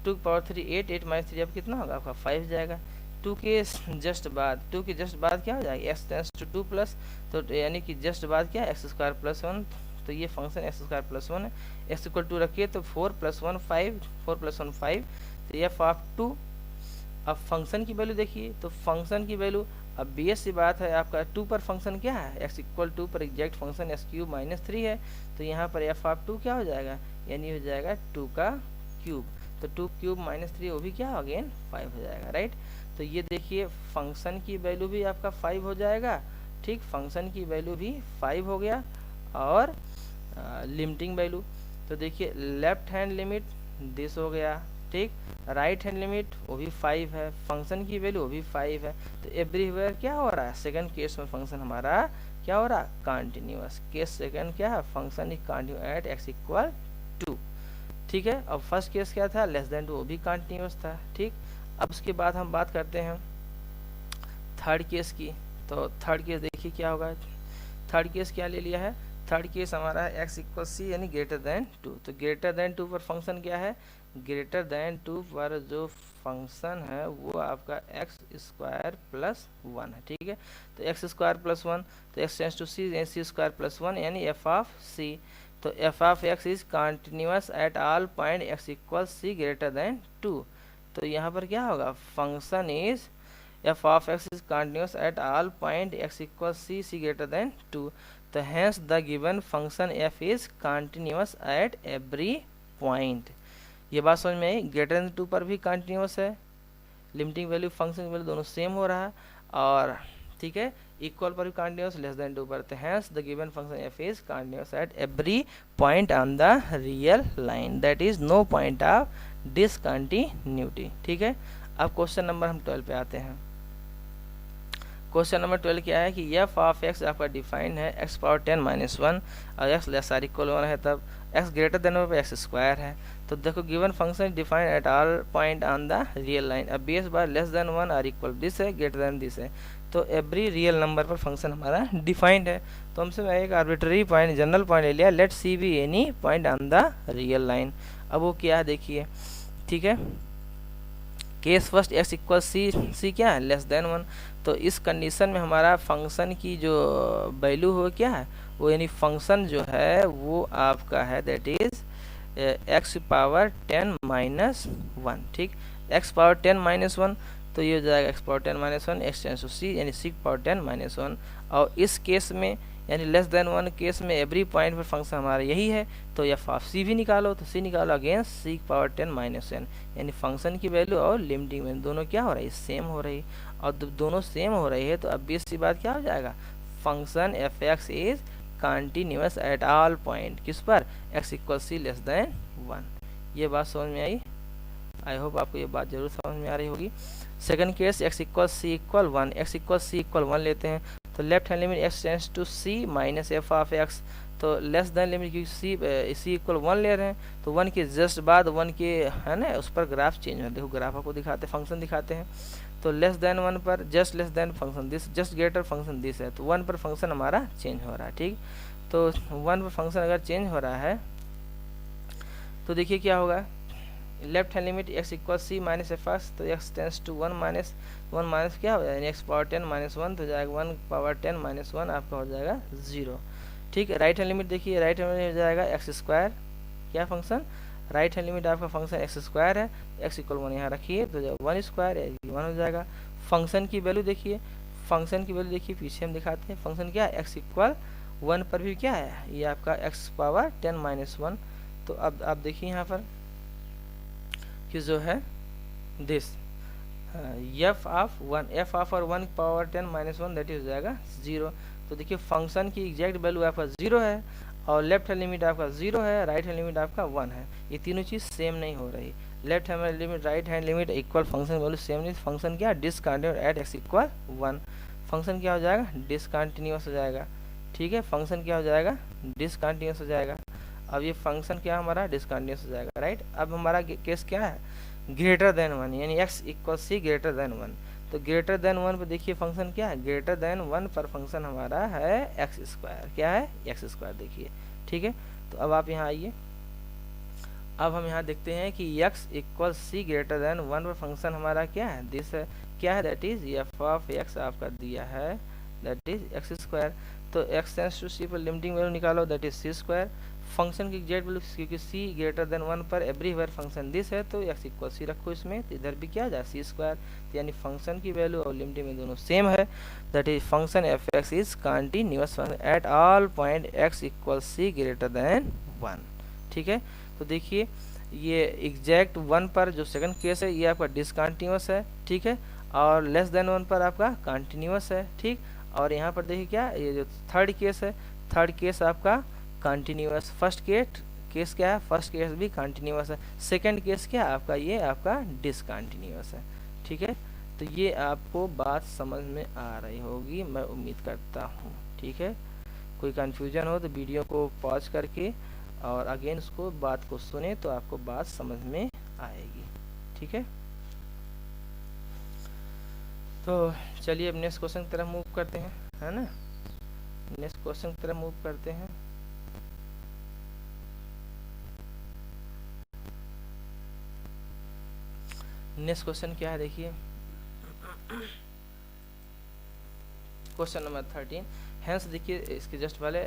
2 पावर 3 8 माइनस 3 अब कितना होगा आपका 5 जाएगा। 2 के जस्ट बाद क्या हो जाएगा एक्स टेंस टू 2 प्लस, तो यानी कि जस्ट बाद क्या एक्स स्क्वायर प्लस 1, तो ये फंक्शन एक्स स्क्वायर प्लस 1 है, एक्स इक्वल 2 रखिए, तो 4 प्लस 1 5, 4 प्लस 1 5, तो एफ ऑफ 2। अब फंक्शन की वैल्यू देखिए, तो फंक्शन की वैल्यू अब बी सी बात है आपका 2 पर फंक्शन क्या है, एक्स इक्वल 2 पर exact function x cube minus 3 है, तो यहाँ पर एफ ऑफ 2 क्या हो जाएगा, यानी हो जाएगा 2 का क्यूब, तो 2 क्यूब माइनस 3 वो भी क्या अगेन 5 हो जाएगा, राइट। तो ये देखिए फंक्शन की वैल्यू भी आपका 5 हो जाएगा, ठीक, फंक्शन की वैल्यू भी 5 हो गया, और लिमिटिंग वैल्यू, तो देखिए लेफ्ट हैंड लिमिट दिस हो गया, ठीक, राइट हैंड लिमिट वो भी 5 है, फंक्शन की वैल्यू वो भी 5 है, तो एवरीवेयर क्या हो रहा है, सेकंड केस में फंक्शन हमारा क्या हो रहा है कंटिन्यूअस, केस सेकंड क्या है, function is continue at x equal 2, ठीक है। अब फर्स्ट केस क्या था, लेस देन 2, वो भी कंटिन्यूअस था, ठीक। अब उसके बाद हम बात करते हैं थर्ड केस की, तो थर्ड केस देखिए क्या होगा, थर्ड केस क्या ले लिया है, थर्ड केस हमारा है एक्स इक्वल सी यानी ग्रेटर देन 2, तो ग्रेटर देन 2 पर फंक्शन क्या है, ग्रेटर देन 2 पर जो फंक्शन है वो आपका एक्स स्क्वायर प्लस 1 है, ठीक है। तो एक्स स्क्वायर प्लस 1, तो x tends to c, c square plus 1 यानी एफ ऑफ सी, तो f of x is continuous at all point x equal c greater than 2, तो यहाँ पर क्या होगा, function is f of x is continuous at all point x equal c c greater than 2, तो hence the given function f is continuous at every point. ये बात समझ में आई, ग्रेटर देन 2 पर भी कंटिन्यूअस है, लिमिटिंग वैल्यू फंक्शन वैल्यू दोनों सेम हो रहा है, और ठीक है इक्वल पर भी कंटिन्यूअस, लेस देन 2 पर, तो hence the given function f is continuous at every point on the real line, that is no point of discontinuity, ठीक है। अब क्वेश्चन नंबर हम 12 पे आते हैं। क्वेश्चन नंबर 12 क्या है कि एफ ऑफ एक्स आपका डिफाइन है एक्स पावर 10 माइनस 1 और एक्स लेस आर इक्वल 1 है, तब एक्स ग्रेटर देन पर एक्स स्क्वायर है, तो देखो given function define at all point on the real line, अब बेस बार less than 1 or equal this है, ग्रेटर देन दिस है, तो एवरी रियल नंबर पर फंक्शन हमारा डिफाइंड है, तो हमसे मैं एक आर्बिट्ररी पॉइंट जनरल पॉइंट ले लिया, let c be any point on the real line. अब वो क्या है देखिए, ठीक है, case first x equal c क्या है लेस देन 1, तो इस कंडीशन में हमारा फंक्शन की जो वैल्यू हो क्या है, वो यानी फंक्शन जो है वो आपका है that is x power 10 minus 1, ठीक, एक्स पावर 10 माइनस 1, तो ये हो जाएगा x power 10 minus 1 x tends to c यानी सी पावर 10 माइनस 1, और इस केस में यानी लेस देन 1 केस में एवरी पॉइंट पर फंक्शन हमारा यही है, तो एफ ऑफ सी भी निकालो, तो सी निकालो अगेंस्ट सी पावर 10 माइनस एन, यानी फंक्शन की वैल्यू और लिमिटिंग वैल्यू दोनों क्या हो रही है, सेम हो रही, और दोनों सेम हो रही है तो अब बेस सी बात क्या हो जाएगा, function F x is continuous at all point, किस पर, x equal c less than 1। ये बात समझ में आई, आई होप आपको ये बात जरूर समझ में आ रही होगी। Second case x equal c equal 1, x equal c equal 1 लेते हैं, तो left hand limit x tends to c minus f of x, तो लेस देन लिमिट क्योंकि सी इक्वल 1 ले रहे हैं तो 1 के जस्ट बाद 1 के है ना उस पर ग्राफ चेंज हो, देखो ग्राफ आपको दिखाते हैं, फंक्शन दिखाते हैं, तो लेस देन 1 पर just less than function this, just greater function this है, तो 1 पर फंक्शन हमारा चेंज हो रहा है, ठीक। तो 1 पर फंक्शन अगर चेंज हो रहा है तो देखिए क्या होगा, left hand limit x equal c minus f x, तो एक्स टेंस टू 1 माइनस क्या हो जाएगा, एक्स पावर 10 माइनस 1 तो जाएगा 1 पावर 10 माइनस 1 आपका हो जाएगा 0, ठीक है। राइट हैंड लिमिट देखिए, राइट हैंड लिमिट हो जाएगा एक्स स्क्वायर, क्या फंक्शन, राइट हैंड लिमिट आपका फंक्शन एक्स स्क्वायर है, एक्स इक्वल 1 यहाँ रखिए तो 1 स्क्वायर 1 हो जाएगा। फंक्शन की वैल्यू देखिए, फंक्शन की वैल्यू देखिए पीछे हम दिखाते हैं, फंक्शन क्या है, एक्स इक्वल 1 पर भी क्या है, ये आपका एक्स पावर 10 माइनस 1, तो अब आप देखिए यहाँ पर कि जो है दिस एफ ऑफ और 1 पावर 10 माइनस 1 दैट इज हो जाएगा 0, तो देखिए फंक्शन की एग्जैक्ट वैल्यू आपका 0 है और लेफ्ट हैंड लिमिट आपका 0 है, राइट हैंड लिमिट आपका 1 है, ये तीनों चीज़ सेम नहीं हो रही, left hand limit right hand limit equal, function value same नहीं, फंक्शन क्या discontinuous at x equal 1, function क्या हो जाएगा, डिसकंटिन्यूअस हो जाएगा, ठीक है, फंक्शन क्या हो जाएगा, डिसकंटिन्यूअस हो जाएगा। अब ये फंक्शन क्या हमारा डिसकंटिन्यूअस हो जाएगा, राइट। अब हमारा केस क्या है, ग्रेटर देन 1, यानी x equal c greater than 1, तो ग्रेटर देन 1 पर देखिए फंक्शन क्या है, ग्रेटर देन 1 पर फंक्शन हमारा है एक्स स्क्वायर, क्या है, एक्स स्क्वायर देखिए, ठीक है। तो अब आप यहाँ आइए, अब हम यहाँ देखते हैं कि x equal c greater than 1 पर फंक्शन हमारा क्या है, दिस है, क्या है, that is f of x आपका दिया है, दैट इज एक्स स्क्वायर, तो एक्स टेंस टू सी पर लिमिटिंग वैल्यू निकालो, that is c square, function की एग्जैक्ट वैल्यू क्योंकि सी ग्रेटर देन 1 पर एवरीवेयर फंक्शन दिस है तो एक्स इक्वल सी रखो इसमें, तो इधर भी क्या जाए सी स्क्वायर, यानी फंक्शन की वैल्यू और लिमिट में दोनों सेम है, that is function F x is continuous at all point x equal c greater than 1, ठीक है। तो देखिए ये एग्जैक्ट 1 पर जो सेकंड केस है ये आपका डिसकंटिन्यूअस है, ठीक है, और लेस देन 1 पर आपका कंटिन्यूअस है, ठीक, और यहाँ पर देखिए क्या, ये जो थर्ड केस है, थर्ड केस आपका कंटिन्यूअस, फर्स्ट केस क्या है, फर्स्ट केस भी कंटिन्यूअस है, सेकंड केस क्या है आपका, ये आपका डिसकंटिन्यूअस है, ठीक है। तो ये आपको बात समझ में आ रही होगी मैं उम्मीद करता हूँ, ठीक है। कोई कन्फ्यूजन हो तो वीडियो को पॉज करके और अगेन उसको बात को सुने तो आपको बात समझ में आएगी, ठीक है। तो चलिए अब नेक्स्ट क्वेश्चन की तरफ मूव करते हैं, है ना, नेक्स्ट क्वेश्चन की तरफ मूव करते हैं। नेक्स्ट क्वेश्चन क्या है देखिए, क्वेश्चन नंबर 13, हेंस देखिए इसके जस्ट पहले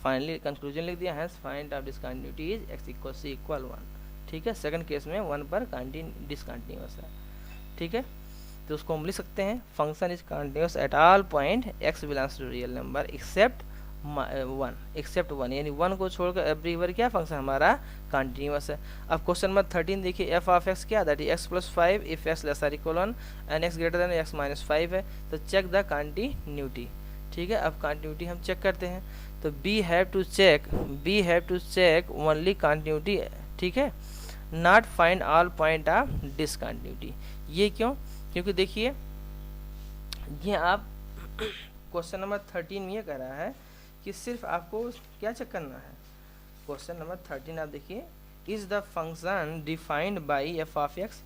फाइनली कंक्लूजन लिख दिया, hence find of discontinuity is x equal c equal 1, ठीक है, सेकंड केस में 1 पर डिसकंटिन्यूअस है, ठीक है, तो उसको हम लिख सकते हैं function is continuous at all point x belongs to real number except 1, यानी 1 को छोड़कर एवरीवेयर क्या फंक्शन हमारा कंटिन्यूअस है। अब क्वेश्चन नंबर 13 देखिए, एफ ऑफ एक्स क्या, that is x plus 5 if x less or equal 1 and x greater than x minus 5 है, तो चेक द कंटिन्यूटी, ठीक है। अब कंटिन्यूटी हम चेक करते हैं, तो we have to check only continuity, ठीक है, not find all point of discontinuity, ये क्यों, क्योंकि देखिए ये आप क्वेश्चन नंबर 13 में ये कह रहा है कि सिर्फ आपको क्या चेक करना है, क्वेश्चन नंबर 13 आप देखिए, is the function defined by F of x,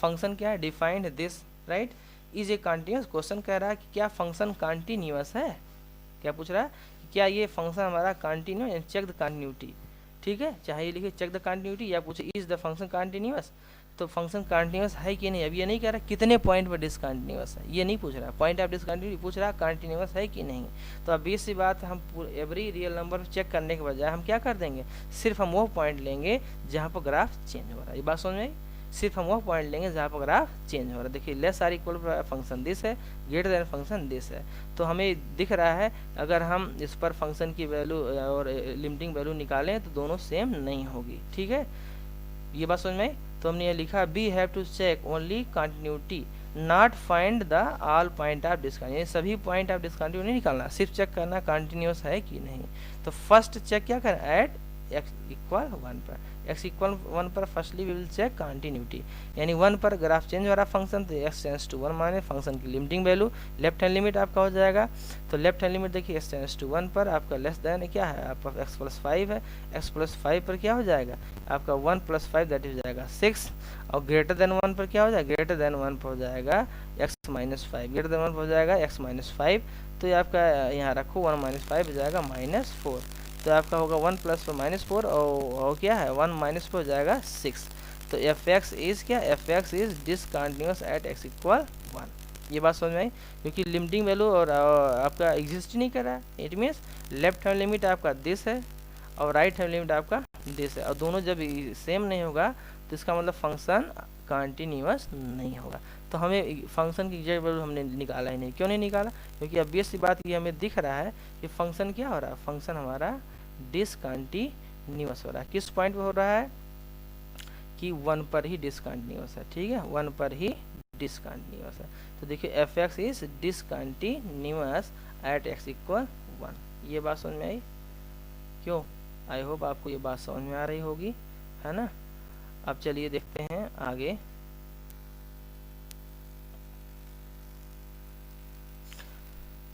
function क्या है, defined this, right, is a continuous, question कह रहा है कि क्या फंक्शन कंटिन्यूअस है, क्या पूछ रहा है, क्या ये फंक्शन हमारा कंटिन्यूअस, चेक द कंटिन्यूटी, ठीक है, चाहे ये लिखे चेक द कंटिन्यूटी या पूछे इज द फंक्शन कंटिन्यूअस, तो फंक्शन कंटिन्यूअस है कि नहीं, अब ये नहीं कह रहा कितने पॉइंट पर डिसकंटिन्यूअस है, ये नहीं पूछ रहा, पॉइंट ऑफ डिसकंटिन्यूटी पूछ रहा कंटिन्यूअस है कि नहीं। तो अब इसी बात हम एवरी रियल नंबर चेक करने के बजाय हम क्या कर देंगे, सिर्फ हम वो पॉइंट लेंगे जहाँ पर ग्राफ चेंज हो रहा है, ये बात समझ में आई, सिर्फ हम वो पॉइंट लेंगे जहाँ पर ग्राफ चेंज हो रहा है। देखिए less or equal function this है, ग्रेटर देन फंक्शन दिस है। तो हमें दिख रहा है अगर हम इस पर फंक्शन की वैल्यू और लिमिटिंग वैल्यू निकालें तो दोनों सेम नहीं होगी। ठीक है, ये बात समझ में आई। तो हमने ये लिखा we have to check only continuity not find the all point of discontinuity, सभी पॉइंट ऑफ डिस्कंटिन्यूटी नहीं निकालना, सिर्फ चेक करना कंटिन्यूस है कि नहीं। तो फर्स्ट चेक क्या करना, एट x इक्वल 1 पर, x इक्वल 1 पर firstly we will check continuity, यानी 1 पर ग्राफ चेंज हो रहा फंक्शन तो x टेंड्स टू 1 माने फंक्शन की limiting value, left hand limit आपका हो जाएगा। तो लेफ्ट हैंड लिमिट देखिए x टेंड्स टू 1 पर आपका लेस देन क्या है, आपका x प्लस 5 है, x प्लस 5 पर क्या हो जाएगा आपका 1 प्लस 5 दैट हो जाएगा 6, और ग्रेटर देन 1 पर क्या हो जाएगा, ग्रेटर देन 1 पर हो जाएगा x माइनस 5, ग्रेटर देन 1 पर हो जाएगा x माइनस 5। तो ये आपका यहाँ रखो 1 माइनस 5 हो जाएगा माइनस 4, तो आपका होगा 1 प्लस माइनस 4 और क्या है 1 माइनस 4 हो जाएगा 6। तो एफ एक्स इज क्या, f x is discontinuous at x equal 1। ये बात समझ में आई, क्योंकि लिमिटिंग वैल्यू और आपका एग्जिस्ट नहीं कर रहा है। It means left hand limit आपका दिस है और राइट हैंड लिमिट आपका दिस है, और दोनों जब सेम नहीं होगा तो इसका मतलब फंक्शन कंटिन्यूअस नहीं होगा। तो हमें फंक्शन की एग्जैक्ट वैल्यू हमने निकाला ही नहीं। क्यों नहीं निकाला, क्योंकि ऑब्वियस सी बात ये हमें दिख रहा है कि फंक्शन क्या हो रहा है, फंक्शन हमारा डिसकंटिन्यूअस हो रहा है। किस पॉइंट पे हो रहा है कि 1 पर ही डिसकंटिन्यूअस है। ठीक है, 1 पर ही डिसकंटिन्यूअस है। तो देखिए f x is discontinuous at x equal 1। ये बात समझ में आई क्यों, आई होप आपको ये बात समझ में आ रही होगी, है ना। अब चलिए देखते हैं आगे।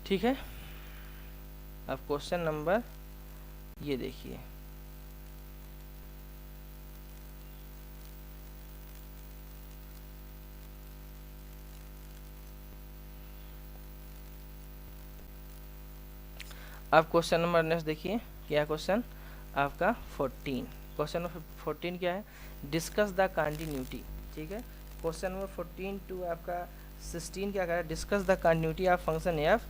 ठीक है, अब क्वेश्चन नंबर ये देखिए, अब क्वेश्चन नंबर नेक्स्ट देखिए क्या क्वेश्चन आपका 14। क्वेश्चन नंबर 14 क्या है, डिस्कस द कंटिन्यूटी। ठीक है, क्वेश्चन नंबर 14 टू आपका 16 क्या कह, discuss the continuity of function F,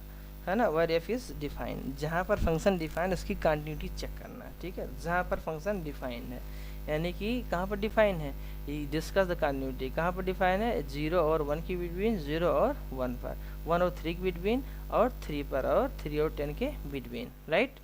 है ना, वेर एफ इज डिफाइंड। जहाँ पर फंक्शन डिफाइन उसकी कंटिन्यूटी चेक करना है। ठीक है, जहाँ पर फंक्शन डिफाइंड है, यानी कि कहाँ पर डिफाइन है, डिस्कस द कंटिन्यूटी कहाँ पर डिफाइन है, 0 और 1 की बिटवीन, 0 और 1 पर, 1 और 3 के बिटवीन, और 3 पर, और 3 और 10 के बिटवीन, राइट।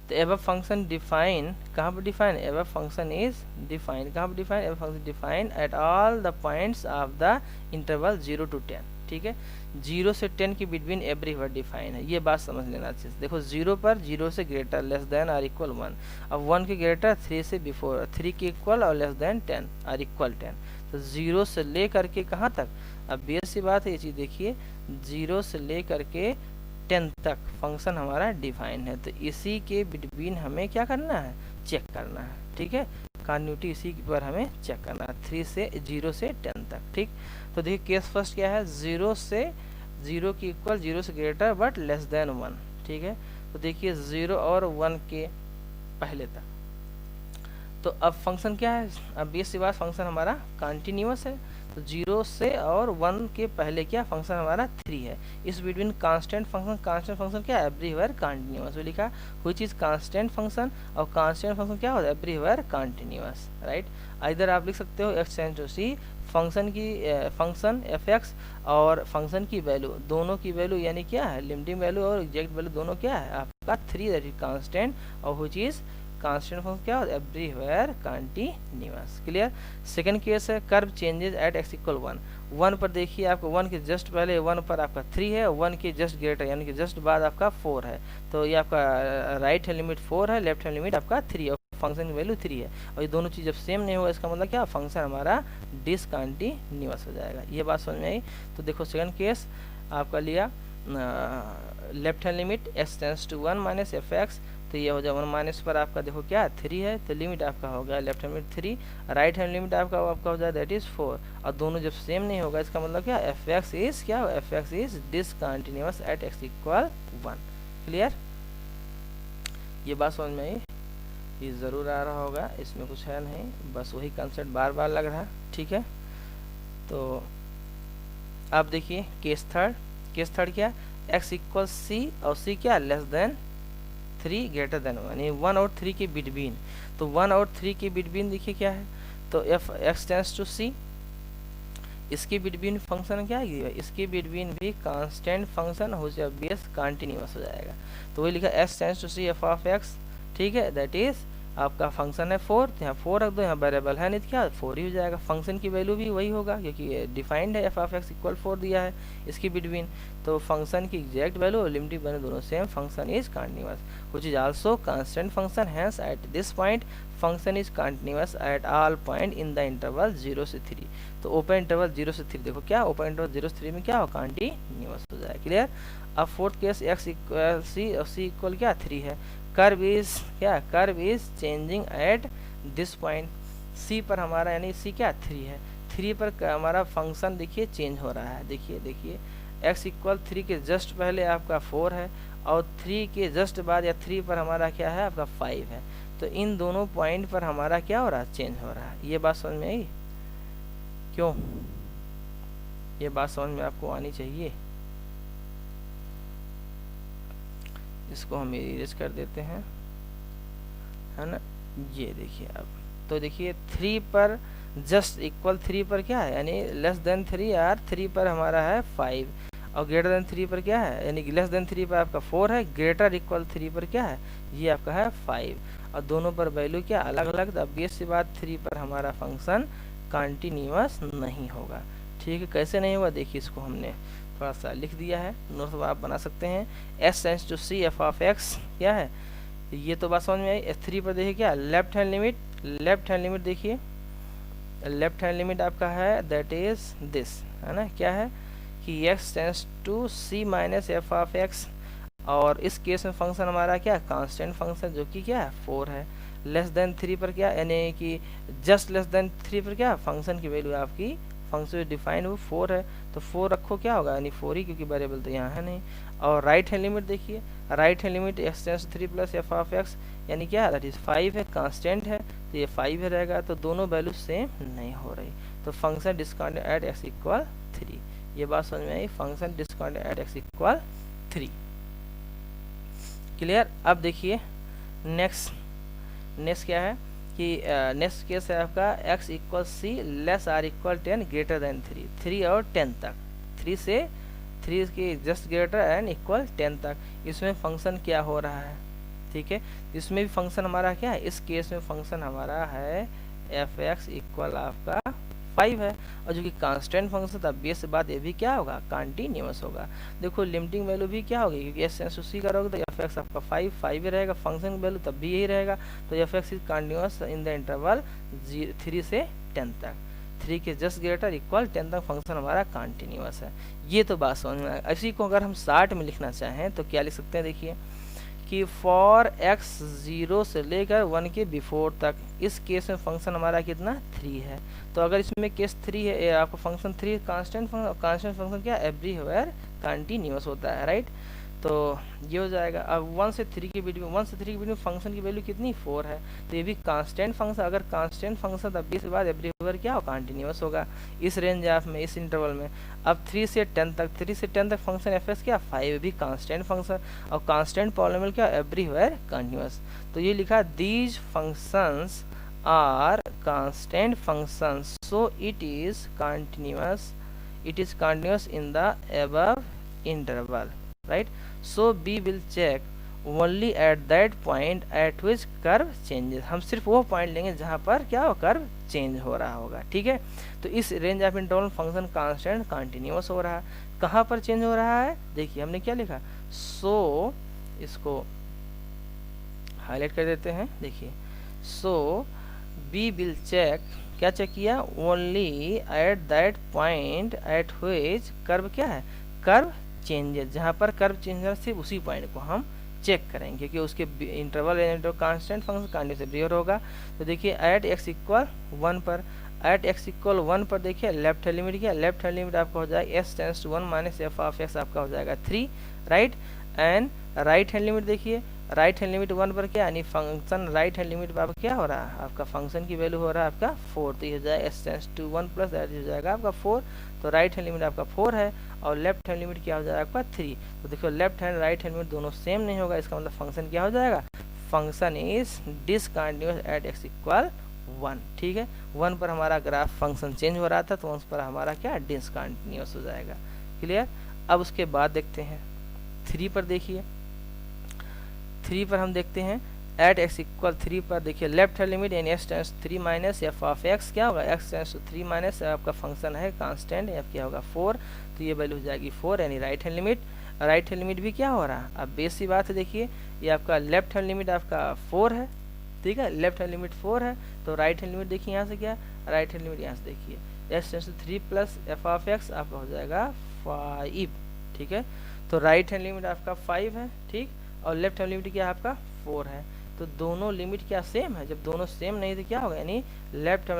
तो एव फंक्शन डिफाइन कहाँ पर डिफाइन, एव फंक्शन इज डिफाइन कहाँ पर डिफाइन, एव function define at all the points of the interval 0 to 10। ठीक है, 0 से 10 के बिटवीन एवरीवेयर डिफाइन है। ये बात समझ लेना चाहिए। देखो 0 पर 0 से greater less than or equal 1, अब 1 के ग्रेटर 3 से बिफोर, 3 के इक्वल और लेस देन 10 आर इक्वल 10। तो 0 से ले करके कहाँ तक, अब बेस सी बात है ये चीज़ देखिए, 0 से ले करके 10 तक फंक्शन हमारा डिफाइन है। तो इसी के बिटवीन हमें क्या करना है, चेक करना है। ठीक है, कंटिन्यूटी इसी पर हमें चेक करना है, 0 से 10 तक। ठीक, तो देखिए केस फर्स्ट क्या है, 0 से 0 की इक्वल, 0 से ग्रेटर बट लेस देन 1। ठीक है, तो देखिए 0 और 1 के पहले तक। तो अब फंक्शन क्या है, अब ये सी बात फंक्शन हमारा कंटिन्यूअस है। तो 0 से और 1 के पहले क्या फंक्शन हमारा 3 है। इस बिटवीन कांस्टेंट फंक्शन क्या है, एवरीवेयर कंटिन्यूअस। वो लिखा कोई चीज़ कांस्टेंट फंक्शन, और कांस्टेंट फंक्शन क्या होता है, एवरीवेयर कंटिन्यूअस, राइट। इधर आप लिख सकते हो x tends to c, function की फंक्शन एफ एक्स और फंक्शन की वैल्यू, दोनों की वैल्यू यानी क्या है, लिमिटिंग वैल्यू और एग्जैक्ट वैल्यू दोनों क्या है आपका 3, दैट इज कांस्टेंट, और व्हिच इज कांस्टेंट फंक्शन क्या होता है, everywhere continuous. Clear. Second case है curve changes at x equal 1। 1 पर देखिए आपको 1 के जस्ट पहले 1 पर आपका 3 है, 1 के जस्ट ग्रेटर यानी कि जस्ट बाद आपका 4 है। तो ये आपका राइट हैंड लिमिट 4 है, लेफ्ट हैंड लिमिट आपका 3 है, फंक्शन की वैल्यू 3 है, और ये दोनों चीज़ जब सेम नहीं होगा इसका मतलब क्या, फंक्शन हमारा डिसकंटिन्यूअस हो जाएगा। ये बात समझ में आई। तो देखो सेकंड केस आपका लिया left hand limit x tends to 1 minus f x, तो ये हो जाए 1 माइनस पर आपका देखो क्या 3 है, तो लिमिट आपका हो गया left hand limit 3, right hand limit आपका हो जाए दैट इज 4, और दोनों जब सेम नहीं होगा इसका मतलब क्या, एफ एक्स इज क्या, f x is discontinuous at x equal 1। Clear, ये बात समझ में आई। ये ज़रूर आ रहा होगा, इसमें कुछ है नहीं, बस वही कंसेप्ट बार बार लग रहा है। ठीक है, तो अब देखिए केस थर्ड क्या, x इक्वल c और c क्या लेस देन 3 ग्रेटर देन 1, यानी 1 और 3 के बिटवीन। तो 1 और 3 के बिटवीन देखिए क्या है, तो एफ एक्स टेंस टू सी, इसके बिटवीन फंक्शन क्या है, इसके बिटवीन भी कांस्टेंट फंक्शन हो जाए, बेस कंटिन्यूअस हो जाएगा। तो वही लिखा x tends to c f of x, ठीक है, दैट इज आपका फंक्शन है 4, यहाँ 4 रख दो, यहाँ वेरिएबल है नहीं तो क्या 4 ही हो जाएगा। फंक्शन की वैल्यू भी वही होगा क्योंकि डिफाइंड है एफ ऑफ एक्स इक्वल 4 दिया है इसकी बिटवीन, तो फंक्शन की एग्जैक्ट वैल्यू और लिमिटिव वैल्यू दोनों same, function is continuous which is also constant function, hence eight this point function is continuous at all point in the interval 0 से 3। तो ओपन इंटरवल 0 से 3 देखो क्या ओपन इंटरवल 0 से 3 में क्या हो कंटिन्यूअस हो जाएगा। क्लियर। अब fourth case x equal C और सी इक्वल क्या 3 है, कर्व इज क्या, curve is changing at this point, C पर हमारा यानी सी क्या 3 है, 3 पर हमारा फंक्शन देखिए चेंज हो रहा है। देखिए x इक्वल 3 के जस्ट पहले आपका 4 है और 3 के जस्ट बाद या 3 पर हमारा क्या है आपका 5 है। तो इन दोनों पॉइंट पर हमारा क्या हो रहा है, चेंज हो रहा है। ये बात समझ में आई क्यों, ये बात समझ में आपको आनी चाहिए। इसको हम इरेज कर देते हैं, है ना। ये देखिए अब तो देखिए 3 पर जस्ट इक्वल 3 पर क्या है यानी लेस देन 3 यार 3 पर हमारा है 5 और ग्रेटर देन 3 पर क्या है यानी लेस देन 3 पर आपका 4 है, ग्रेटर इक्वल 3 पर क्या है ये आपका है 5 और दोनों पर वैल्यू क्या अलग अलग। तो अब सी बात 3 पर हमारा फंक्शन कंटिन्यूअस नहीं होगा। ठीक है, कैसे नहीं हुआ देखिए, इसको हमने थोड़ा सा लिख दिया है, नोट आप बना सकते हैं। X tends to c f of x क्या है, ये तो बात समझ में आई। S3 पर देखिए क्या लेफ्ट हैंड लिमिट देखिए, लेफ्ट हैंड लिमिट आपका है दैट इज दिस, है ना, क्या है कि x tends to c minus f of x, और इस केस में फंक्शन हमारा क्या कांस्टेंट फंक्शन जो कि क्या है 4 है। लेस देन 3 पर क्या यानी कि जस्ट लेस देन 3 पर क्या फंक्शन की वैल्यू आपकी फंक्शन डिफाइंड वो 4 है, तो 4 रखो क्या होगा यानी 4 ही, क्योंकि वेरिएबल तो यहाँ है नहीं। और राइट हैंड लिमिट देखिए, right hand limit x tense 3 plus f of x यानी क्या दैट इज 5 है, कांस्टेंट है तो ये 5 है रहेगा, तो दोनों वैल्यू सेम नहीं हो रही, तो function discounted at x equal 3। ये बात समझ में आई, function discounted at x equal 3। Clear. अब देखिए नेक्स्ट क्या है कि नेक्स्ट केस है आपका x equal c less or equal 10 greater than 3 और 10 तक, 3 के जस्ट ग्रेटर एंड इक्वल 10 तक, इसमें फंक्शन क्या हो रहा है। ठीक है, इसमें भी फंक्शन हमारा क्या है, इस केस में फंक्शन हमारा है एफ एक्स इक्वल आपका 5 है, और जो कि कांस्टेंट फंक्शन था बेस बात ये भी क्या होगा कंटिन्यूअस होगा। देखो लिमिटिंग वैल्यू भी क्या होगी, क्योंकि एस टेंस टू सी करोगे तो एफ एक्स आपका 5 ही रहेगा, फंक्शन वैल्यू तब भी यही रहेगा, तो f x is continuous in the interval 3 से 10 तक, 3 के जस्ट ग्रेटर इक्वल 10 तक फंक्शन हमारा कंटिन्यूअस है। ये तो बात समझ में आएगा। इसी को अगर हम शार्ट में लिखना चाहें तो क्या लिख सकते हैं, देखिए कि फॉर x 0 से लेकर 1 के बिफोर तक, इस केस में फंक्शन हमारा कितना 3 है, तो अगर इसमें केस 3 है आपका फंक्शन 3 कांस्टेंट फंक्शन क्या एवरीवेयर कंटिन्यूअस होता है, राइट। तो ये हो जाएगा। अब 1 से 3 के बीच में फंक्शन की वैल्यू कितनी 4 है, तो ये भी कांस्टेंट फंक्शन, अगर कांस्टेंट फंक्शन तब इसके बाद एवरीवेयर क्या हो कंटिन्यूअस होगा इस रेंज ऑफ में, इस इंटरवल में। अब 3 से 10 तक फंक्शन एफ एस क्या 5 भी कांस्टेंट फंक्शन, और कांस्टेंट पॉलिनोमियल क्या एवरीवेयर कंटिन्यूअस। तो ये लिखा these functions are constant functions, so it is continuous in the above interval, right? So B will check only at that point at which curve changes, हम सिर्फ वो पॉइंट लेंगे जहाँ पर क्या हो कर्व चेंज हो रहा होगा। ठीक है, तो इस range of interval function constant continuous हो रहा है, कहाँ पर चेंज हो रहा है देखिए हमने क्या लिखा, सो इसको हाईलाइट कर देते हैं। देखिए सो B will check, क्या चेक किया, only at that point at which curve क्या है कर्व चेंजेस, जहाँ पर कर्व चेंज है सिर्फ उसी पॉइंट को हम चेक करेंगे क्योंकि उसके इंटरवल कांस्टेंट फंक्शन कंटिन्यूअस ब्रियर होगा। तो देखिए एट x इक्वल 1 पर, एट x इक्वल 1 पर देखिए लेफ्ट हैंड लिमिट क्या, लेफ्ट हैंड लिमिट आपका हो जाएगा s tends to 1 minus f of x आपका हो जाएगा 3, right. And right hand limit देखिए, राइट हैंड लिमिट 1 पर क्या यानी फंक्शन राइट हैंड लिमिट पर क्या हो रहा है आपका फंक्शन की वैल्यू हो रहा है आपका 4, तो ये हो जाएगा s tends to 1 plus that हो जाएगा आपका 4, तो राइट हैंड लिमिट आपका 4 है और लेफ्ट हैंड लिमिट क्या हो जाएगा आपका 3। तो देखो left hand right hand limit दोनों सेम नहीं होगा, इसका मतलब फंक्शन क्या हो जाएगा, function is discontinuous at x equal 1, ठीक है। 1 पर हमारा ग्राफ फंक्शन चेंज हो रहा था, तो उस पर हमारा क्या डिसकंटिन्यूअस हो जाएगा। क्लियर। अब उसके बाद देखते हैं 3 पर। देखिए 3 पर हम देखते हैं एट x इक्वल 3 पर देखिए लेफ्ट हैंड लिमिट यानी x tends 3 minus f of x क्या होगा, x टेंस 3 माइनस आपका फंक्शन है कांस्टेंट f क्या होगा 4, तो ये वैल्यू हो जाएगी 4 यानी right hand limit. Right hand limit भी क्या हो रहा है, अब बेस सी बात है, देखिए ये आपका लेफ्ट हैंड लिमिट आपका 4 है, ठीक है, लेफ्ट हैंड लिमिट 4 है, तो राइट हैंड लिमिट देखिए यहाँ से क्या, राइट हैंड लिमिट यहाँ से देखिए x tends 3 plus f of x आपका हो जाएगा 5, ठीक है। तो राइट हैंड लिमिट आपका 5 है, ठीक, और लेफ्ट हैंड लिमिट क्या आपका 4 है, तो दोनों लिमिट क्या सेम है। जब दोनों सेम नहीं तो क्या होगा, यानी left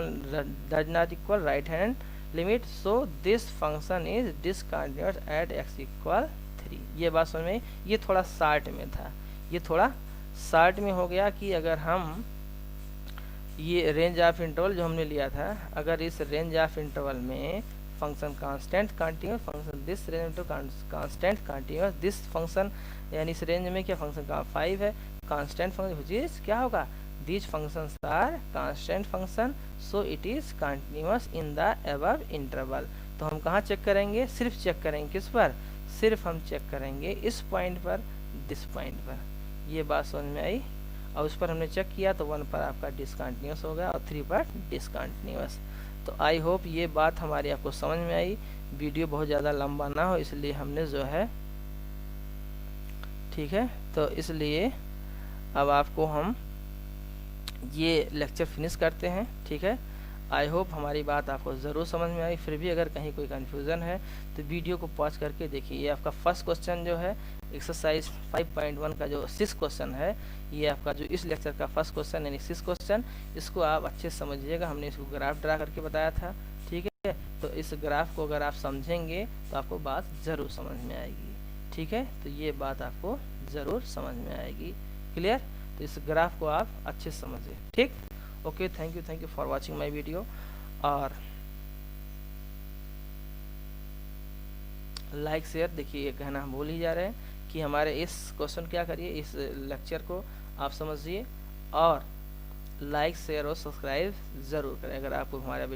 does not equal right hand limit, so this function is discontinuous at x equal 3। ये बात समझ में, ये थोड़ा शार्ट में था, ये थोड़ा शार्ट में हो गया कि अगर हम ये रेंज ऑफ इंटरवल जो हमने लिया था, अगर इस रेंज ऑफ इंटरवल में function constant continuous function this range to constant continuous this function, यानी इस रेंज में क्या फंक्शन का 5 है कांस्टेंट फंक्शन, व्हिच इज क्या होगा, this functions are constant function, so it is continuous in the above interval. तो हम कहाँ चेक करेंगे, सिर्फ चेक करेंगे किस पर, सिर्फ हम चेक करेंगे इस पॉइंट पर, दिस पॉइंट पर। ये बात समझ में आई। और उस पर हमने चेक किया तो 1 पर आपका डिसकंटिन्यूअस हो गया और 3 पर डिसकंटिन्यूअस। तो आई होप ये बात हमारी आपको समझ में आई। वीडियो बहुत ज़्यादा लंबा ना हो इसलिए हमने जो है, ठीक है, तो इसलिए अब आपको हम ये लेक्चर फिनिश करते हैं, ठीक है। आई होप हमारी बात आपको ज़रूर समझ में आई। फिर भी अगर कहीं कोई कन्फ्यूज़न है तो वीडियो को पॉज करके देखिए। ये आपका फर्स्ट क्वेश्चन जो है एक्सरसाइज 5.1 का जो 6 क्वेश्चन है, ये आपका जो इस लेक्चर का फर्स्ट क्वेश्चन यानी 6 क्वेश्चन, इसको आप अच्छे से समझिएगा। हमने इसको ग्राफ ड्रा करके बताया था, ठीक है। तो इस ग्राफ को अगर आप समझेंगे तो आपको बात ज़रूर समझ में आएगी, ठीक है। तो ये बात आपको ज़रूर समझ में आएगी। क्लियर। तो इस ग्राफ को आप अच्छे से समझिए, ठीक। Okay, thank you for watching my video. और लाइक शेयर, देखिए ये कहना हम भूल ही जा रहे हैं कि हमारे इस क्वेश्चन क्या करिए, इस लेक्चर को आप समझिए और लाइक शेयर और सब्सक्राइब ज़रूर करें अगर आपको हमारा